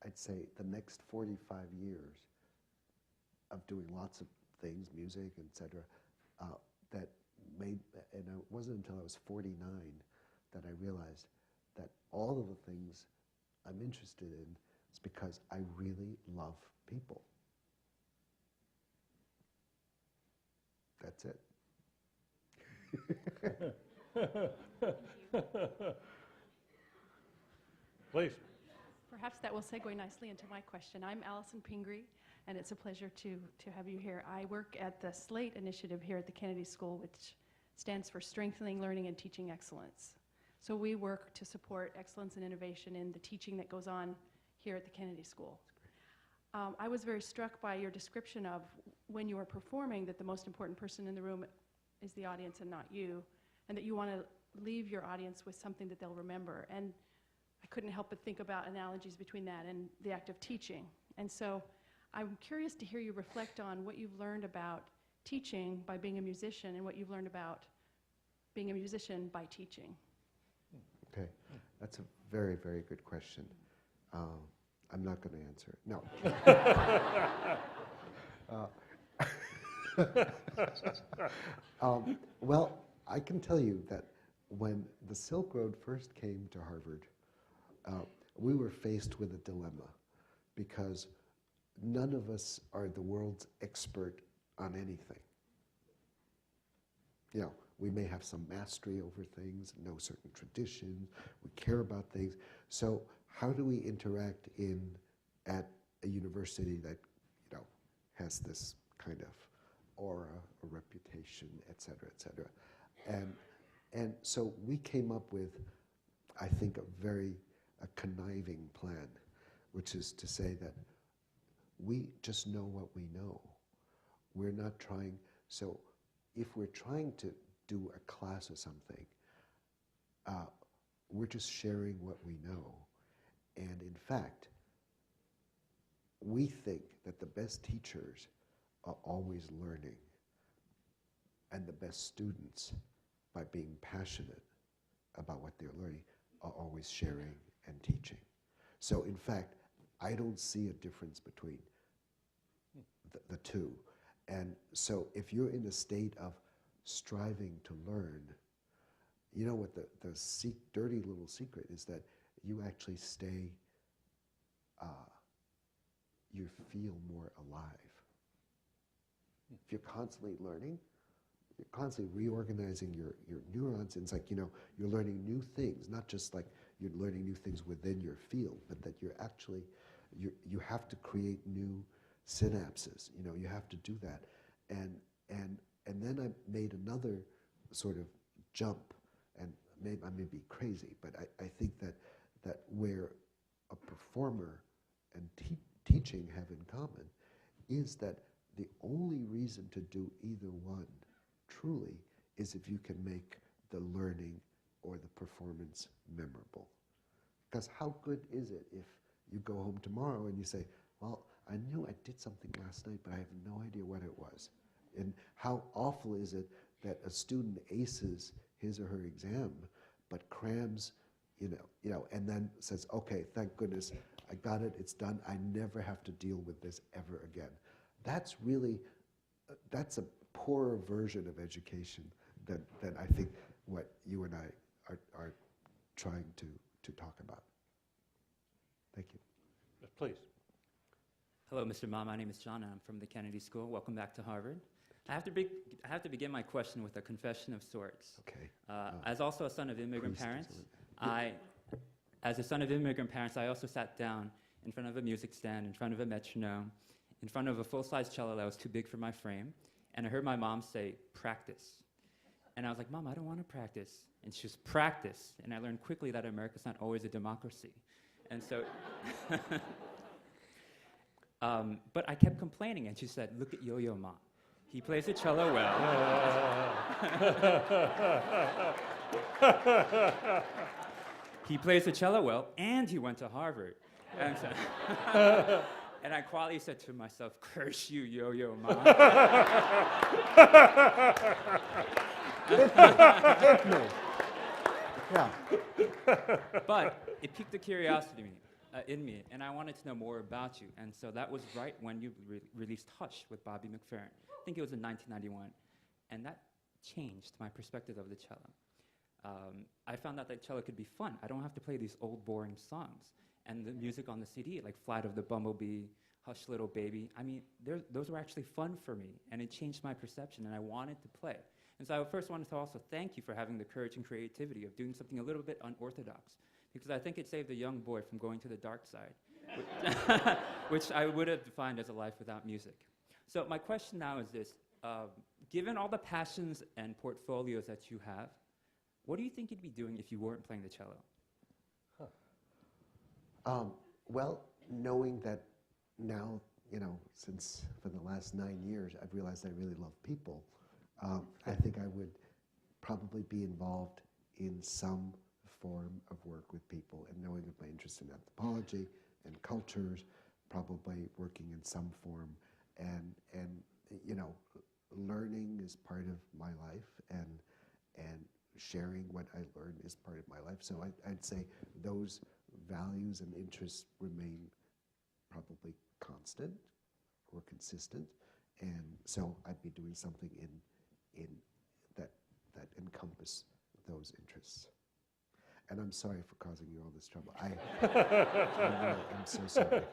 Speaker 2: I'd say, the next 45 years of doing lots of things, music, etc., that made, and it wasn't until I was 49 that I realized that all of the things I'm interested in is because I really love people. That's it.
Speaker 3: Please.
Speaker 8: Perhaps that will segue nicely into my question. I'm Allison Pingree, and it's a pleasure to have you here. I work at the SLATE initiative here at the Kennedy School, which stands for Strengthening Learning and Teaching Excellence. So we work to support excellence and innovation in the teaching that goes on here at the Kennedy School. I was very struck by your description of when you were performing that the most important person in the room is the audience and not you, and that you want to leave your audience with something that they'll remember. And I couldn't help but think about analogies between that and the act of teaching. And so I'm curious to hear you reflect on what you've learned about teaching by being a musician and what you've learned about being a musician by teaching.
Speaker 2: Okay, that's a very, very good question. I'm not going to answer it. No. Well, I can tell you that when the Silk Road first came to Harvard, we were faced with a dilemma because none of us are the world's expert on anything. We may have some mastery over things, know certain traditions, we care about things. So how do we interact at a university that has this kind of aura, a reputation, et cetera, et cetera? And so we came up with, I think, a conniving plan, which is to say that we just know what we know. We're not trying, so if we're trying to do a class or something, we're just sharing what we know. And in fact, we think that the best teachers are always learning, and the best students, by being passionate about what they're learning, are always sharing and teaching. So in fact, I don't see a difference between the two. And so if you're in a state of striving to learn, you know what the dirty little secret is, that you actually stay, you feel more alive. If you're constantly learning, you're constantly reorganizing your neurons, and it's like, you're learning new things, not just like you're learning new things within your field, but that you're actually, you have to create new synapses, you have to do that. And then I made another sort of jump, and I may be crazy, but I think that where a performer and teaching have in common is that the only reason to do either one truly is if you can make the learning or the performance memorable. Because how good is it if you go home tomorrow and you say, well, I knew I did something last night, but I have no idea what it was. And how awful is it that a student aces his or her exam, but crams, and then says, okay, thank goodness, I got it, it's done, I never have to deal with this ever again. That's really, that's a poorer version of education than I think what you and I are trying to talk about. Thank you.
Speaker 3: Yes, please.
Speaker 9: Hello, Mr. Ma. My name is John, and I'm from the Kennedy School. Welcome back to Harvard. I have to begin my question with a confession of sorts.
Speaker 2: Okay.
Speaker 9: As also a son of immigrant parents,
Speaker 2: Yeah.
Speaker 9: as a son of immigrant parents, I also sat down in front of a music stand, in front of a metronome, in front of a full-size cello that was too big for my frame, and I heard my mom say, practice. And I was like, Mom, I don't want to practice. And she was, practice. And I learned quickly that America's not always a democracy. And so, but I kept complaining, and she said, look at Yo-Yo Ma. He plays the cello well. He plays the cello well, and he went to Harvard. And, so and I quietly said to myself, curse you, Yo-Yo Ma.
Speaker 2: Hit me. Yeah.
Speaker 9: But it piqued the curiosity in me, and I wanted to know more about you. And so that was right when you released Hush with Bobby McFerrin. I think it was in 1991. And that changed my perspective of the cello. I found out that cello could be fun. I don't have to play these old, boring songs. And the music on the CD, like Flight of the Bumblebee, Hush Little Baby, I mean, those were actually fun for me. And it changed my perception, and I wanted to play. And so I first wanted to also thank you for having the courage and creativity of doing something a little bit unorthodox, because I think it saved a young boy from going to the dark side, which I would have defined as a life without music. So my question now is this. Given all the passions and portfolios that you have, what do you think you'd be doing if you weren't playing the cello?
Speaker 2: Well, knowing that now, since for the last 9 years, I've realized I really love people, I think I would probably be involved in some form of work with people, and knowing of my interest in anthropology and cultures, probably working in some form, and learning is part of my life, and sharing what I learn is part of my life. So I'd say those values and interests remain probably constant or consistent, and so I'd be doing something in that encompass those interests. And I'm sorry for causing you all this trouble. I'm so sorry.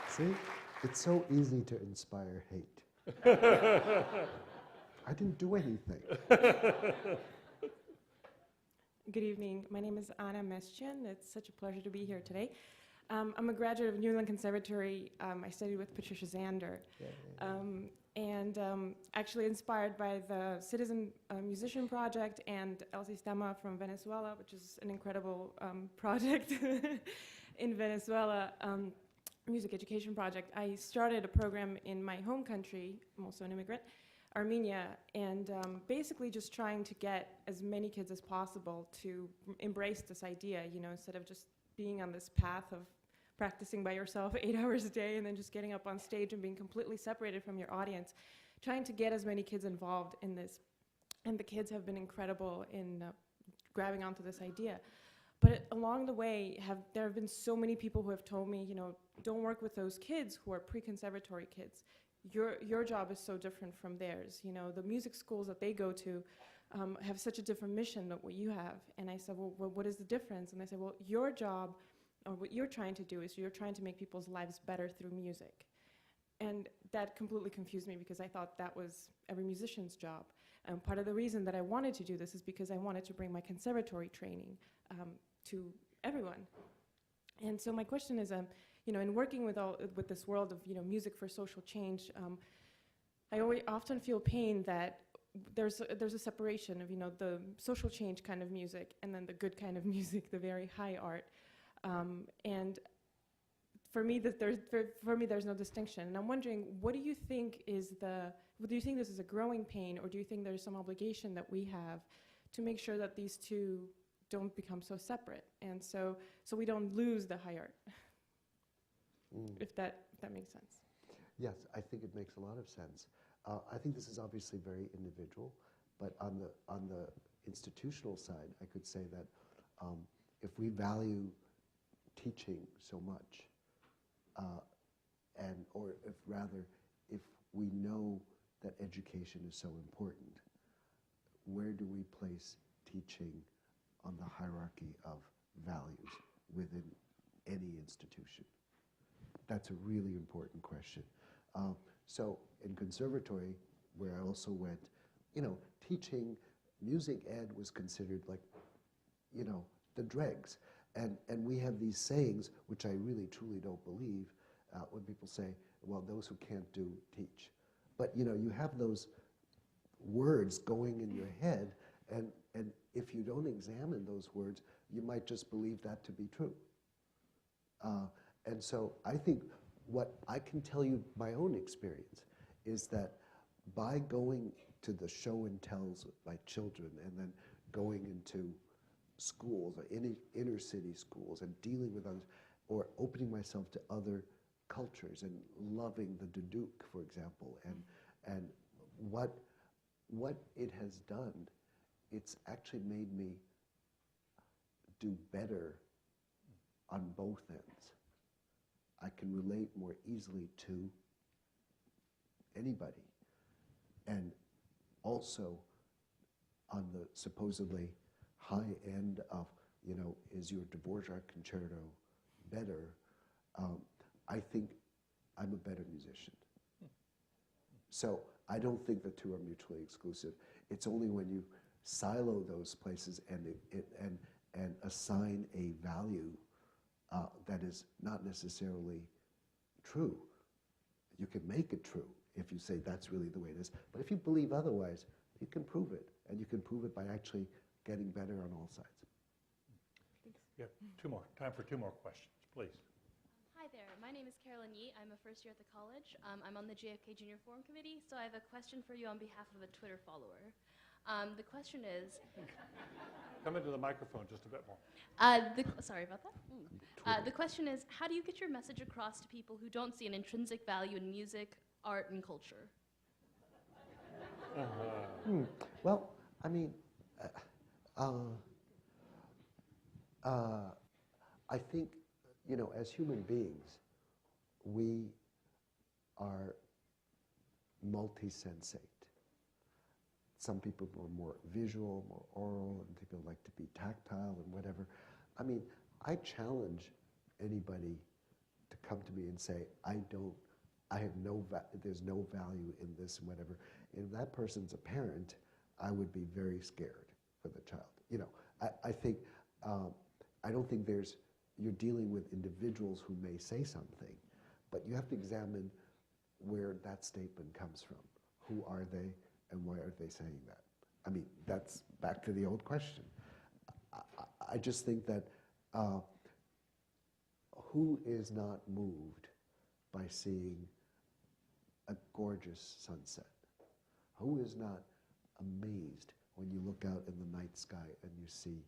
Speaker 2: See, it's so easy to inspire hate. I didn't do anything.
Speaker 10: Good evening. My name is Anna Meschian. It's such a pleasure to be here today. I'm a graduate of New England Conservatory. I studied with Patricia Zander. And actually inspired by the Citizen Musician Project and Elsie Stama from Venezuela, which is an incredible project in Venezuela, music education project. I started a program in my home country, I'm also an immigrant, Armenia, and basically just trying to get as many kids as possible to embrace this idea, instead of just being on this path of practicing by yourself 8 hours a day and then just getting up on stage and being completely separated from your audience, trying to get as many kids involved in this. And the kids have been incredible in grabbing onto this idea. But along the way, there have been so many people who have told me, don't work with those kids who are pre-conservatory kids. Your job is so different from theirs. The music schools that they go to have such a different mission than what you have. And I said, well, what is the difference? And they said, well, your job, or what you're trying to do, is you're trying to make people's lives better through music. And that completely confused me, because I thought that was every musician's job. And part of the reason that I wanted to do this is because I wanted to bring my conservatory training to everyone. And so my question is, in working with this world of music for social change, I often feel pain that there's a separation of the social change kind of music and then the good kind of music, the very high art. And for me, there's no distinction. And I'm wondering, what do you think do you think this is a growing pain, or do you think there's some obligation that we have to make sure that these two don't become so separate, and so we don't lose the high art? If that makes sense.
Speaker 2: Yes, I think it makes a lot of sense. I think this is obviously very individual, but on the institutional side, I could say that if we value teaching so much, or if we know that education is so important, where do we place teaching on the hierarchy of values within any institution? That's a really important question. So in conservatory, where I also went, teaching music ed was considered like, the dregs. And we have these sayings, which I really truly don't believe, when people say, well, those who can't do, teach. But, you have those words going in your head, and if you don't examine those words, you might just believe that to be true. And so I think what I can tell you, my own experience, is that by going to the show and tells with my children, and then going into schools, or inner city schools, and dealing with others, or opening myself to other cultures, and loving the duduk, for example, and what it has done, it's actually made me do better on both ends. I can relate more easily to anybody. And also, on the supposedly high end of, is your Dvorak concerto better? I think I'm a better musician. So I don't think the two are mutually exclusive. It's only when you silo those places and assign a value that is not necessarily true. You can make it true if you say that's really the way it is. But if you believe otherwise, you can prove it. And you can prove it by actually getting better on all sides.
Speaker 3: Yeah, time for two more questions, please.
Speaker 11: Hi there, my name is Carolyn Yee. I'm a first year at the college. I'm on the JFK Junior Forum Committee, so I have a question for you on behalf of a Twitter follower. The question is...
Speaker 3: Come into the microphone just a bit more.
Speaker 11: Sorry about that. The question is, how do you get your message across to people who don't see an intrinsic value in music, art, and culture?
Speaker 2: Well, I mean, I think, as human beings, we are multi-sensate. Some people are more visual, more oral, and people like to be tactile and whatever. I mean, I challenge anybody to come to me and say, there's no value in this and whatever. If that person's a parent, I would be very scared for the child. I think, I don't think you're dealing with individuals who may say something, but you have to examine where that statement comes from. Who are they, and why are they saying that? I mean, that's back to the old question. I just think that who is not moved by seeing a gorgeous sunset? Who is not amazed when you look out in the night sky and you see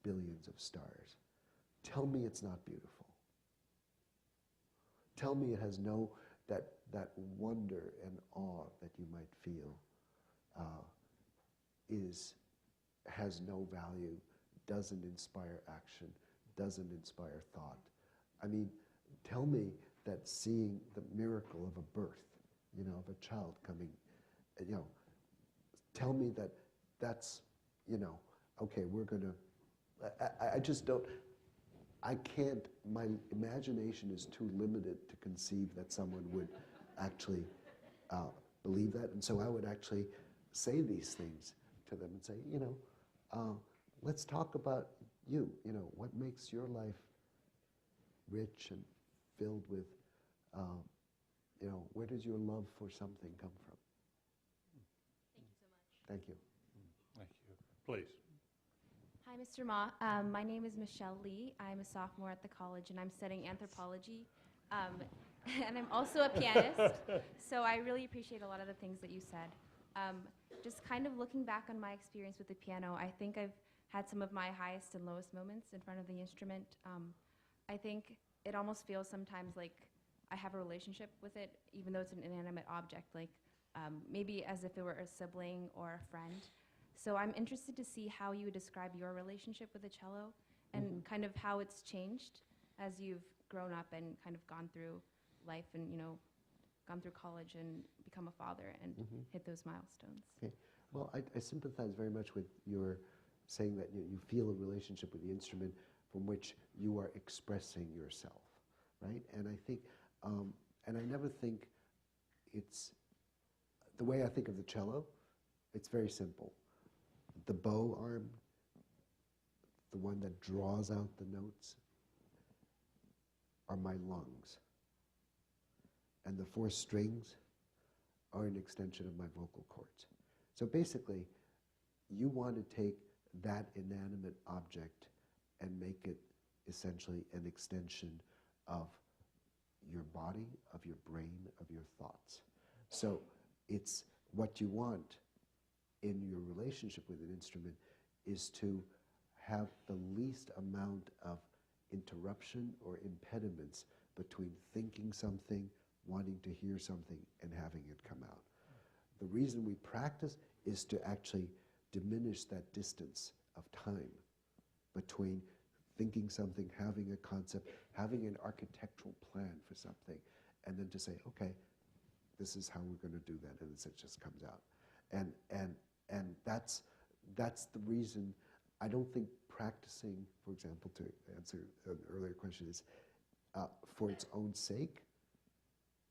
Speaker 2: billions of stars? Tell me it's not beautiful. Tell me it has that wonder and awe that you might feel has no value, doesn't inspire action, doesn't inspire thought. I mean, tell me that seeing the miracle of a birth, of a child coming, tell me that that's, okay, we're gonna, I just don't, I can't, my imagination is too limited to conceive that someone would actually believe that. And so I would actually say these things to them and say, let's talk about you. What makes your life rich and filled with, where does your love for something come from?
Speaker 11: Thank you so much.
Speaker 2: Thank you.
Speaker 3: Thank you. Please.
Speaker 11: Hi, Mr. Ma. My name is Michelle Lee. I'm a sophomore at the college, and I'm studying anthropology.
Speaker 12: And I'm also a pianist, so I really appreciate a lot of the things that you said. Just kind of looking back on my experience with the piano, I think I've had some of my highest and lowest moments in front of the instrument. I think it almost feels sometimes like I have a relationship with it, even though it's an inanimate object, like maybe as if it were a sibling or a friend. So I'm interested to see how you would describe your relationship with the cello and kind of how it's changed as you've grown up and kind of gone through life and, you know, gone through college and become a father and hit those milestones.
Speaker 2: Okay. Well, I sympathize very much with your saying that you feel a relationship with the instrument from which you are expressing yourself, right? And I think, and I never think it's, the way I think of the cello, it's very simple. The bow arm, the one that draws out the notes, are my lungs. And the 4 strings are an extension of my vocal cords. So basically, you want to take that inanimate object and make it essentially an extension of your body, of your brain, of your thoughts. So it's what you want in your relationship with an instrument is to have the least amount of interruption or impediments between thinking something, wanting to hear something, and having it come out. The reason we practice is to actually diminish that distance of time between thinking something, having a concept, having an architectural plan for something, and then to say, okay, this is how we're going to do that, and it just comes out. And that's the reason I don't think practicing, for example, to answer an earlier question, is for its own sake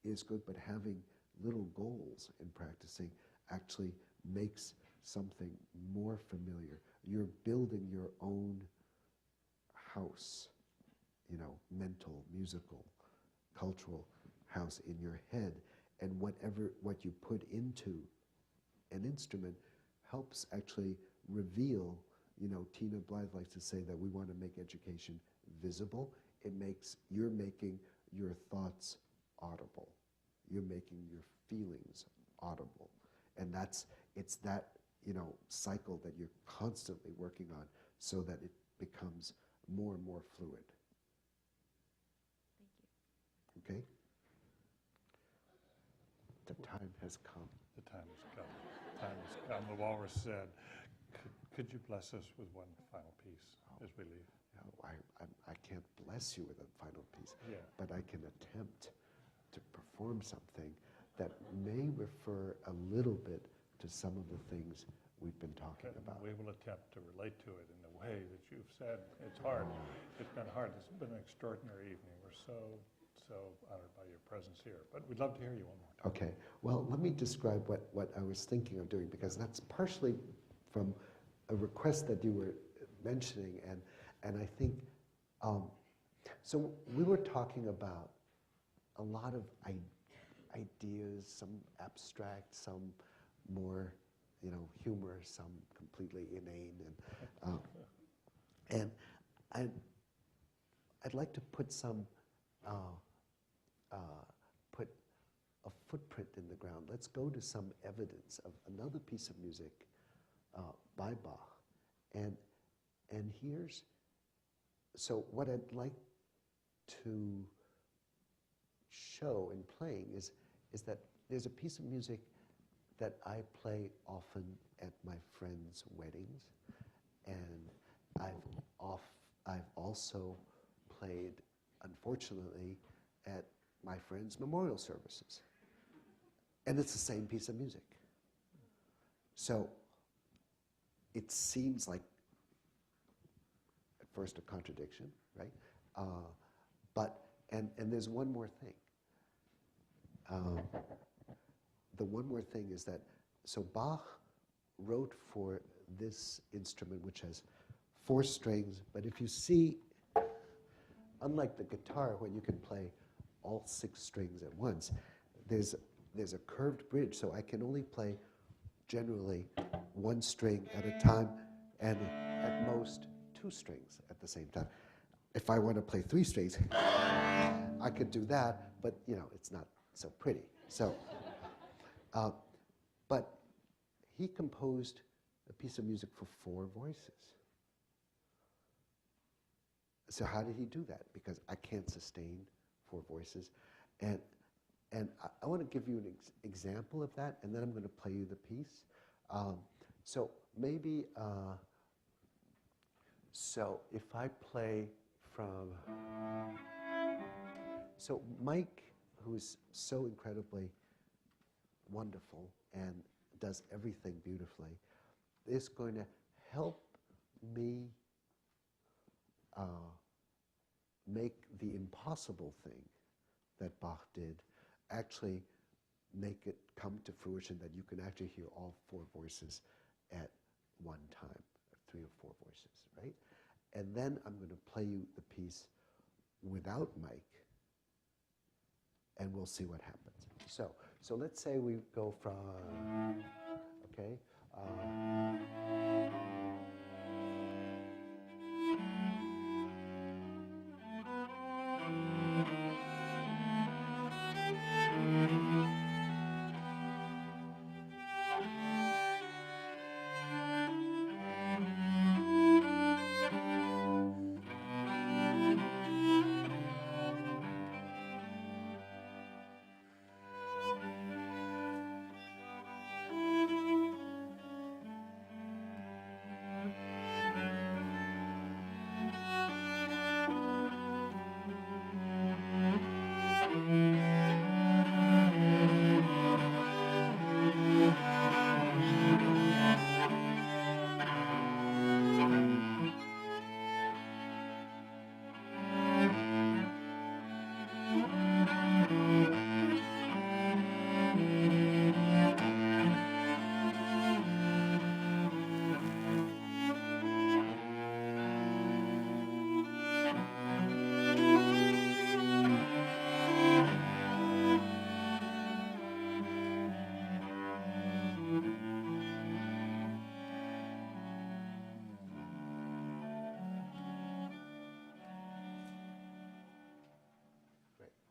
Speaker 2: is good, but having little goals in practicing actually makes something more familiar. You're building your own house, you know, mental, musical, cultural house in your head, and what you put into an instrument helps actually reveal, you know, Tina Blythe likes to say that we want to make education visible. You're making your thoughts audible. You're making your feelings audible. And it's that, you know, cycle that you're constantly working on so that it becomes more and more fluid.
Speaker 12: Thank you.
Speaker 2: Okay? The time has come.
Speaker 3: The time has come. The time has come. The walrus said, could you bless us with one final piece as we leave?
Speaker 2: No, I can't bless you with a final piece, but I can attempt to perform something that may refer a little bit to some of the things we've been talking about.
Speaker 3: We will attempt to relate to it in the way that you've said. It's hard. It's been hard. It's been an extraordinary evening. We're so honored by your presence here. But we'd love to hear you one more time.
Speaker 2: Okay. Well, let me describe what I was thinking of doing, because that's partially from a request that you were mentioning, and I think, so we were talking about a lot of ideas, some abstract, some more, you know, humorous, some completely inane, and I'd like to put some put a footprint in the ground. Let's go to some evidence of another piece of music by Bach, and here's, so what I'd like to show in playing is that there's a piece of music that I play often at my friends' weddings, and I've also played, unfortunately, at my friends' memorial services. And it's the same piece of music. So it seems like, at first, a contradiction, right? And there's one more thing. The one more thing is that, so Bach wrote for this instrument, which has 4 strings, but if you see, unlike the guitar, when you can play all 6 strings at once, there's a curved bridge, so I can only play generally 1 string at a time, and at most 2 strings at the same time. if I want to play 3 strings, I could do that, but it's not so pretty. So, but he composed a piece of music for 4 voices. So how did he do that? Because I can't sustain 4 voices. And I want to give you an example of that, and then I'm going to play you the piece. So maybe, so if I play from, so Mike, who's so incredibly wonderful and does everything beautifully, is going to help me make the impossible thing that Bach did actually make it come to fruition, that you can actually hear all 4 voices at one time, 3 or 4 voices, right? And then I'm going to play you the piece without Mike, and we'll see what happens. So let's say we go from, okay,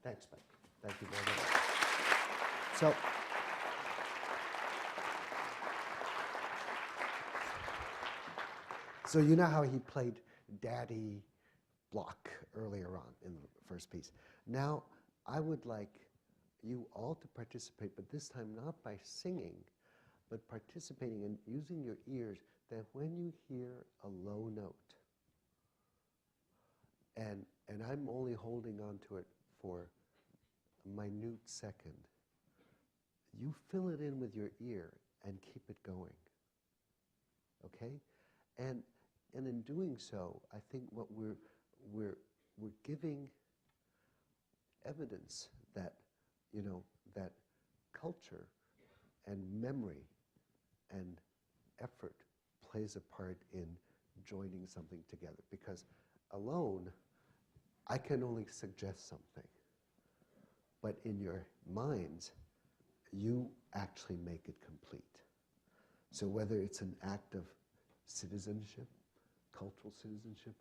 Speaker 2: thanks, Mike. Thank you very much. So you know how he played Daddy block earlier on in the first piece. Now, I would like you all to participate, but this time not by singing, but participating and using your ears, that when you hear a low note, and I'm only holding on to it for a minute second, you fill it in with your ear and keep it going, okay? And in doing so, I think what we're giving evidence that, that culture and memory and effort plays a part in joining something together. Because alone, I can only suggest something. But in your minds, you actually make it complete. So whether it's an act of citizenship, cultural citizenship,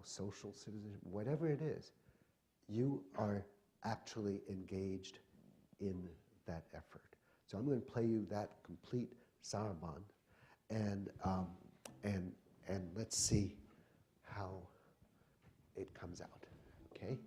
Speaker 2: social citizenship, whatever it is, you are actually engaged in that effort. So I'm going to play you that complete saraband, and let's see how it comes out, okay?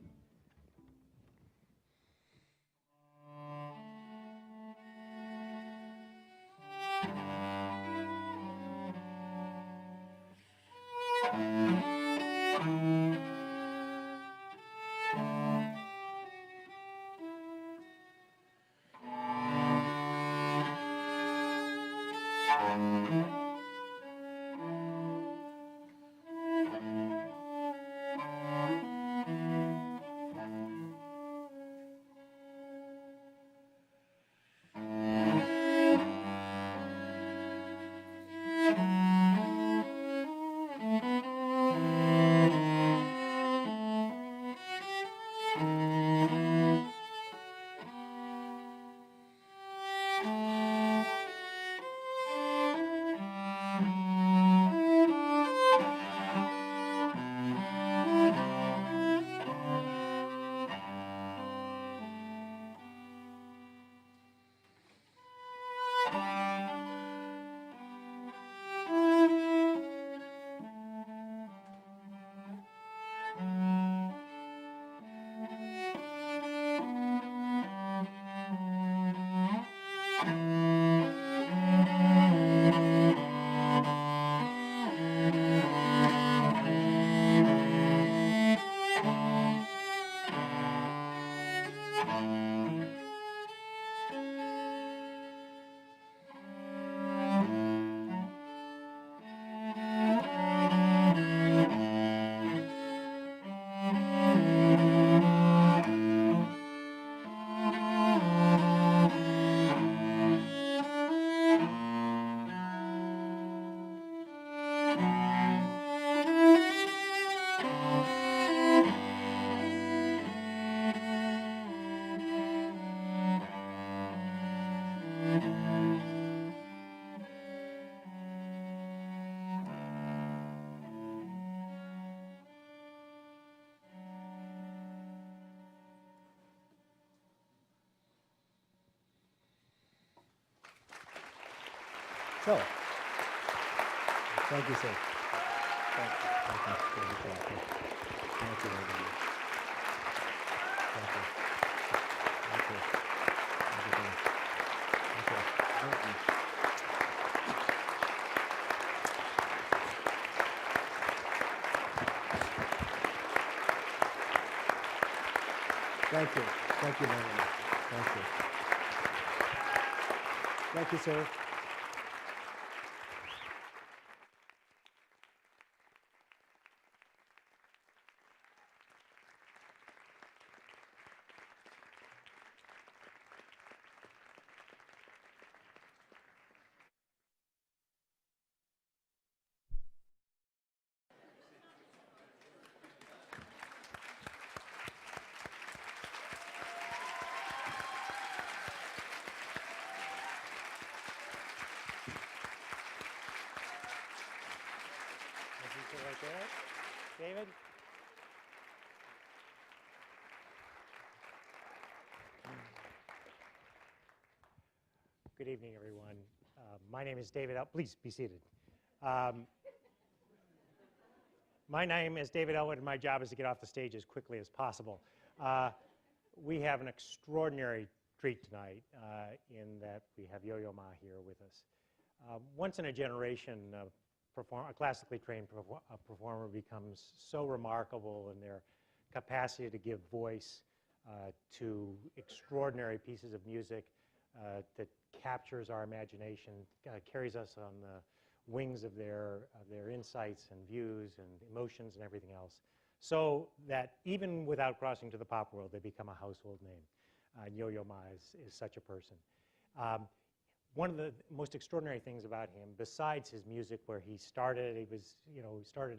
Speaker 1: So, thank you, sir.
Speaker 3: Thank you.
Speaker 1: Thank you. Thank you. Thank you. Thank you. Thank you. Thank you. Thank you. Thank you. Thank you. Thank you. Thank you very much. Thank you. Thank you, sir. Right there. David? Good evening, everyone. My name is David. Please be seated. My name is David Elwood, and my job is to get off the stage as quickly as possible. We have an extraordinary treat tonight in that we have Yo-Yo Ma here with us. Once in a generation, a classically trained performer becomes so remarkable in their capacity to give voice to extraordinary pieces of music that captures our imagination, carries us on the wings of their insights and views and emotions and everything else, so that even without crossing to the pop world, they become a household name. And Yo-Yo Ma is such a person. One of the most extraordinary things about him, besides his music, where he started at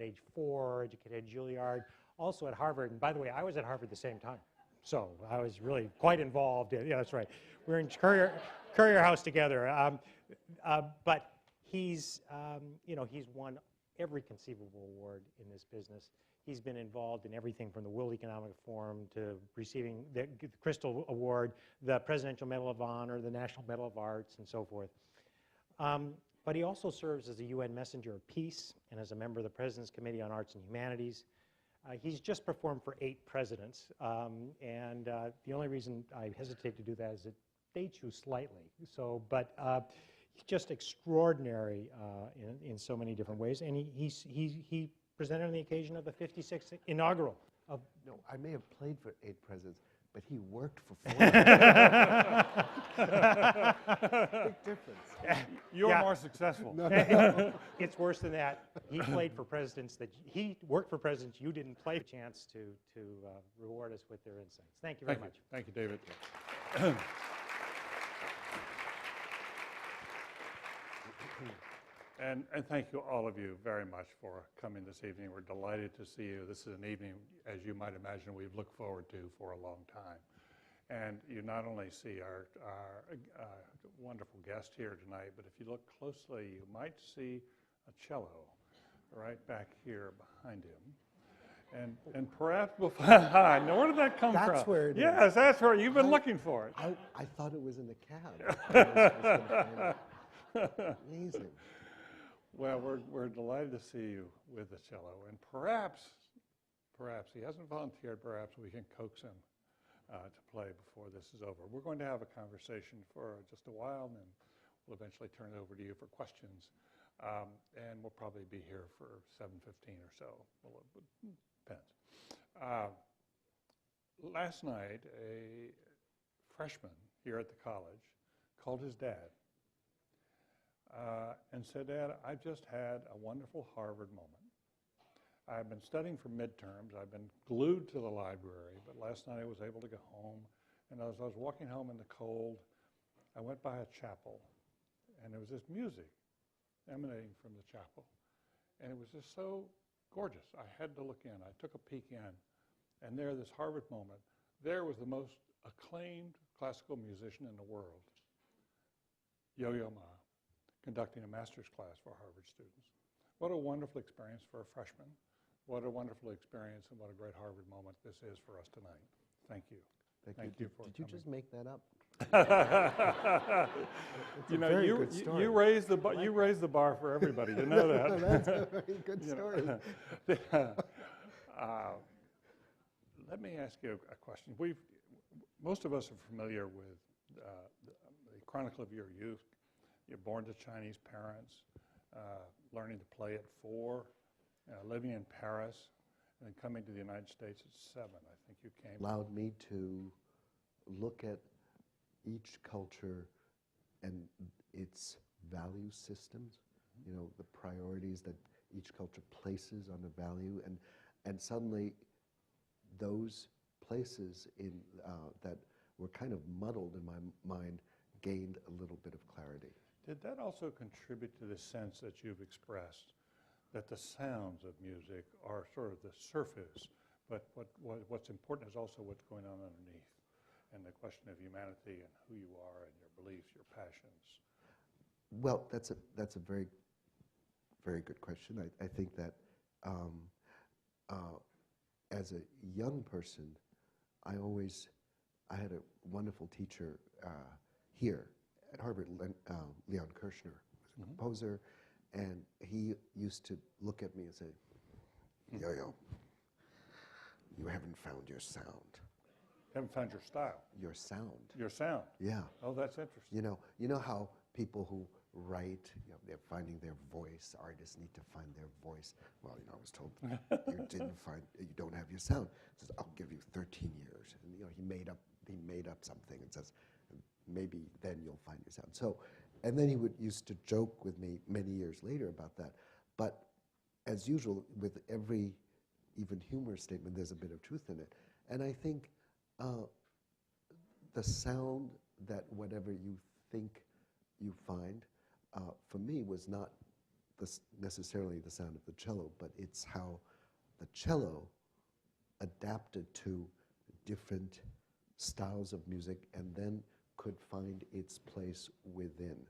Speaker 1: age 4, educated at Juilliard, also at Harvard. And by the way, I was at Harvard at the same time, so I was really quite involved. Yeah, that's right. We're in Courier House together. But he's won every conceivable award in this business. He's been involved in everything from the World Economic Forum to receiving the Crystal Award, the Presidential Medal of Honor, the National Medal of Arts, and so forth. But he also serves as a UN Messenger of Peace and as a member of the President's Committee on Arts and Humanities. He's just performed for 8 presidents, and the only reason I hesitate to do that is it dates you slightly. So, but he's just extraordinary in so many different ways, and he presented on the occasion of the 56th inaugural of...
Speaker 2: No, I may have played for 8 presidents, but he worked for 4. Big difference.
Speaker 3: You're more successful.
Speaker 1: It's worse than that. He played for presidents he worked for presidents you didn't play. A chance to reward us with their insights. Thank you very much.
Speaker 3: Thank you, David. And thank you, all of you, very much for coming this evening. We're delighted to see you. This is an evening, as you might imagine, we've looked forward to for a long time. And you not only see our wonderful guest here tonight, but if you look closely, you might see a cello right back here behind him. And perhaps we'll find, now where did that come from?
Speaker 2: That's where it is.
Speaker 3: Yes, that's where you've been looking for it.
Speaker 2: I thought it was in the cab. Amazing.
Speaker 3: Well, we're delighted to see you with the cello, and perhaps he hasn't volunteered. Perhaps we can coax him to play before this is over. We're going to have a conversation for just a while, and then we'll eventually turn it over to you for questions. And we'll probably be here for 7:15 or so. Well, it depends. Last night, a freshman here at the college called his dad and said, "Dad, I just had a wonderful Harvard moment. I've been studying for midterms. I've been glued to the library, but last night I was able to go home. And as I was walking home in the cold, I went by a chapel, and there was this music emanating from the chapel. And it was just so gorgeous. I had to look in. I took a peek in, and there, this Harvard moment, there was the most acclaimed classical musician in the world, Yo-Yo Ma, conducting a master's class for Harvard students. What a wonderful experience for a freshman. What a wonderful experience, and what a great Harvard moment this is for us tonight. Thank you.
Speaker 2: Thank you. Did you just make that up?
Speaker 3: You know,
Speaker 2: very good story.
Speaker 3: you raised the bar. You raised the bar for everybody. You know that.
Speaker 2: That's a very good
Speaker 3: You
Speaker 2: story.
Speaker 3: know. Let me ask you a question. Most of us are familiar with the chronicle of your youth. You're born to Chinese parents, learning to play at 4, living in Paris, and then coming to the United States at 7. I think you came.
Speaker 2: Allowed me to look at each culture and its value systems, you know, the priorities that each culture places on a value, and suddenly those places in that were kind of muddled in my mind gained a little bit of clarity.
Speaker 3: Did that also contribute to the sense that you've expressed that the sounds of music are sort of the surface, but what's important is also what's going on underneath, and the question of humanity and who you are and your beliefs, your passions?
Speaker 2: Well, that's a very, very good question. I think that as a young person, I had a wonderful teacher here at Harvard, Leon Kirshner, was a composer, and he used to look at me and say, "Yo-yo, you haven't found your sound."
Speaker 3: Haven't found your style.
Speaker 2: Your sound.
Speaker 3: Your sound.
Speaker 2: Yeah.
Speaker 3: Oh, that's interesting.
Speaker 2: You know how people who write, you know, they're finding their voice. Artists need to find their voice. Well, you know, I was told you don't have your sound. He says, "I'll give you 13 years." And you know, he made up something and says, "Maybe then you'll find your sound." So, and then he used to joke with me many years later about that. But as usual, with every even humor statement, there's a bit of truth in it. And I think the sound that whatever you think you find, for me, was not necessarily the sound of the cello, but it's how the cello adapted to different styles of music and then could find its place within.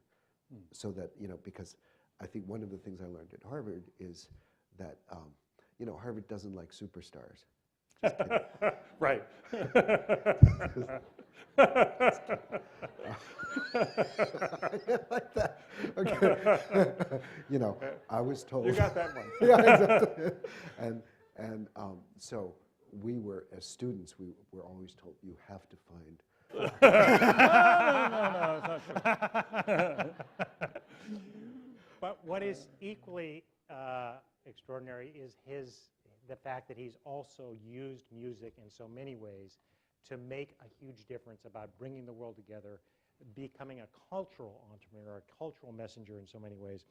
Speaker 2: So that, you know, because I think one of the things I learned at Harvard is that, you know, Harvard doesn't like superstars.
Speaker 3: Right.
Speaker 2: Like that. Okay. You know, I was told.
Speaker 3: You got that one.
Speaker 2: Yeah, exactly. And so we were, as students, we were always told, you have to find.
Speaker 3: No, it's not true.
Speaker 1: But what is equally extraordinary is the fact that he's also used music in so many ways to make a huge difference about bringing the world together, becoming a cultural entrepreneur, a cultural messenger in so many ways.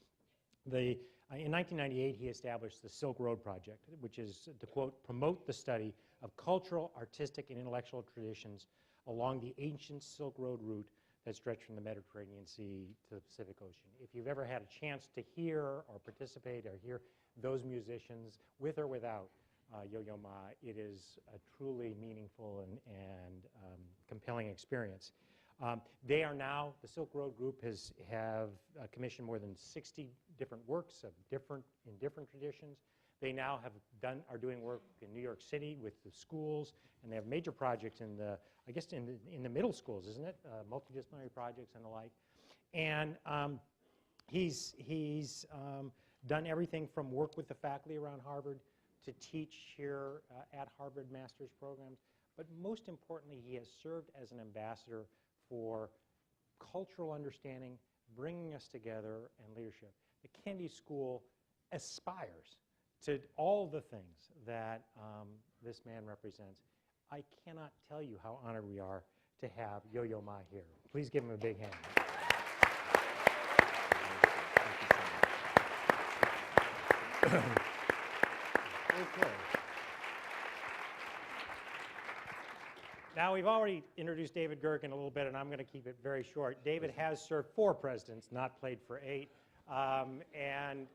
Speaker 1: In 1998, he established the Silk Road Project, which is, to quote, promote the study of cultural, artistic, and intellectual traditions along the ancient Silk Road route that stretched from the Mediterranean Sea to the Pacific Ocean. If you've ever had a chance to hear or participate or hear those musicians, with or without Yo-Yo Ma, it is a truly meaningful and compelling experience. They are now, the Silk Road Group have commissioned more than 60 different works in different traditions. They now are doing work in New York City with the schools, and they have major projects in the middle schools, isn't it? Multidisciplinary projects and the like. And he's done everything from work with the faculty around Harvard to teach here at Harvard master's programs. But most importantly, he has served as an ambassador for cultural understanding, bringing us together, and leadership. The Kennedy School aspires to all the things that this man represents. I cannot tell you how honored we are to have Yo-Yo Ma here. Please give him a big hand. Okay. Now, we've already introduced David Gergen a little bit, and I'm going to keep it very short. David has served 4 presidents, not played for 8, and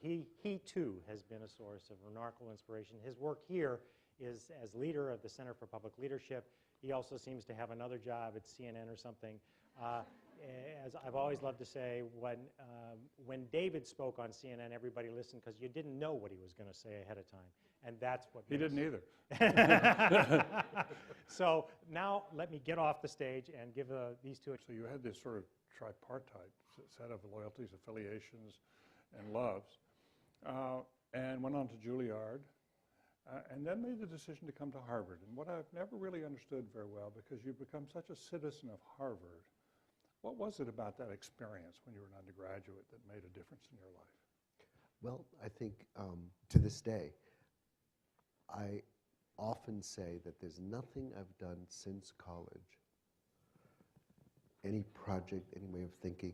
Speaker 1: he too has been a source of remarkable inspiration. His work here is as leader of the Center for Public Leadership. He also seems to have another job at CNN or something. as I've always loved to say, when David spoke on CNN, everybody listened because you didn't know what he was going to say ahead of time. And that's what
Speaker 3: He didn't either.
Speaker 1: So now let me get off the stage and give these two.
Speaker 3: So you had this sort of tripartite set of loyalties, affiliations, and loves, and went on to Juilliard, and then made the decision to come to Harvard. And what I've never really understood very well, because you've become such a citizen of Harvard, what was it about that experience when you were an undergraduate that made a difference in your life?
Speaker 2: Well, I think to this day, I often say that there's nothing I've done since college, any project, any way of thinking,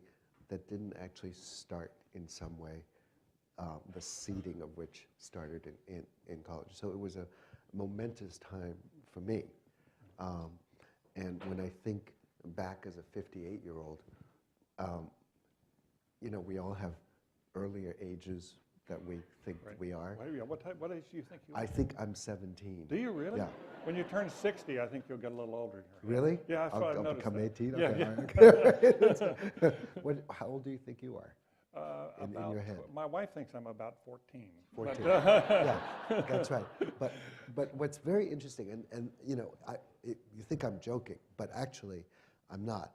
Speaker 2: that didn't actually start in some way, the seeding of which started in college. So it was a momentous time for me. And when I think back as a 58-year-old, you know, we all have earlier ages that we think we are.
Speaker 3: What age do you think you are?
Speaker 2: I think I'm 17.
Speaker 3: Do you really?
Speaker 2: Yeah.
Speaker 3: When you turn 60, I think you'll get a little older in your head.
Speaker 2: Really?
Speaker 3: Yeah, that's what I've
Speaker 2: I'll
Speaker 3: noticed.
Speaker 2: become 18?
Speaker 3: Yeah,
Speaker 2: Okay. How old do you think you are in your head?
Speaker 3: My wife thinks I'm about 14.
Speaker 2: 14.
Speaker 3: But,
Speaker 2: Yeah, that's right. But what's very interesting, and you know, you think I'm joking, but actually I'm not.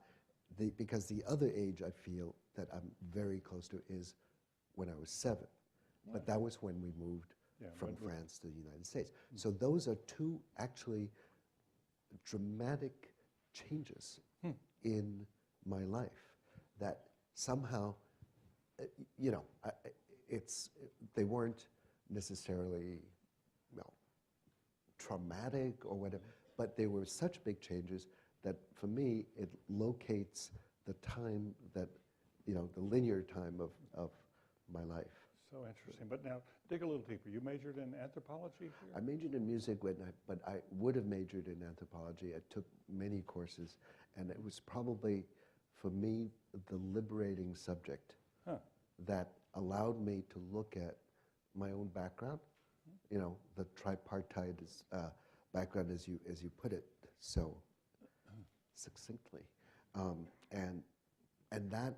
Speaker 2: Because the other age I feel that I'm very close to is when I was 7. But that was when we moved from France to the United States. So those are two actually dramatic changes in my life that somehow, you know, they weren't necessarily, well, traumatic or whatever, but they were such big changes that for me, it locates the time that, you know, the linear time of my life.
Speaker 3: So interesting. But now, dig a little deeper. You majored in anthropology here?
Speaker 2: I majored in music, but I would have majored in anthropology. I took many courses, and it was probably, for me, the liberating subject that allowed me to look at my own background, you know, the tripartite background, as you put it so succinctly, and that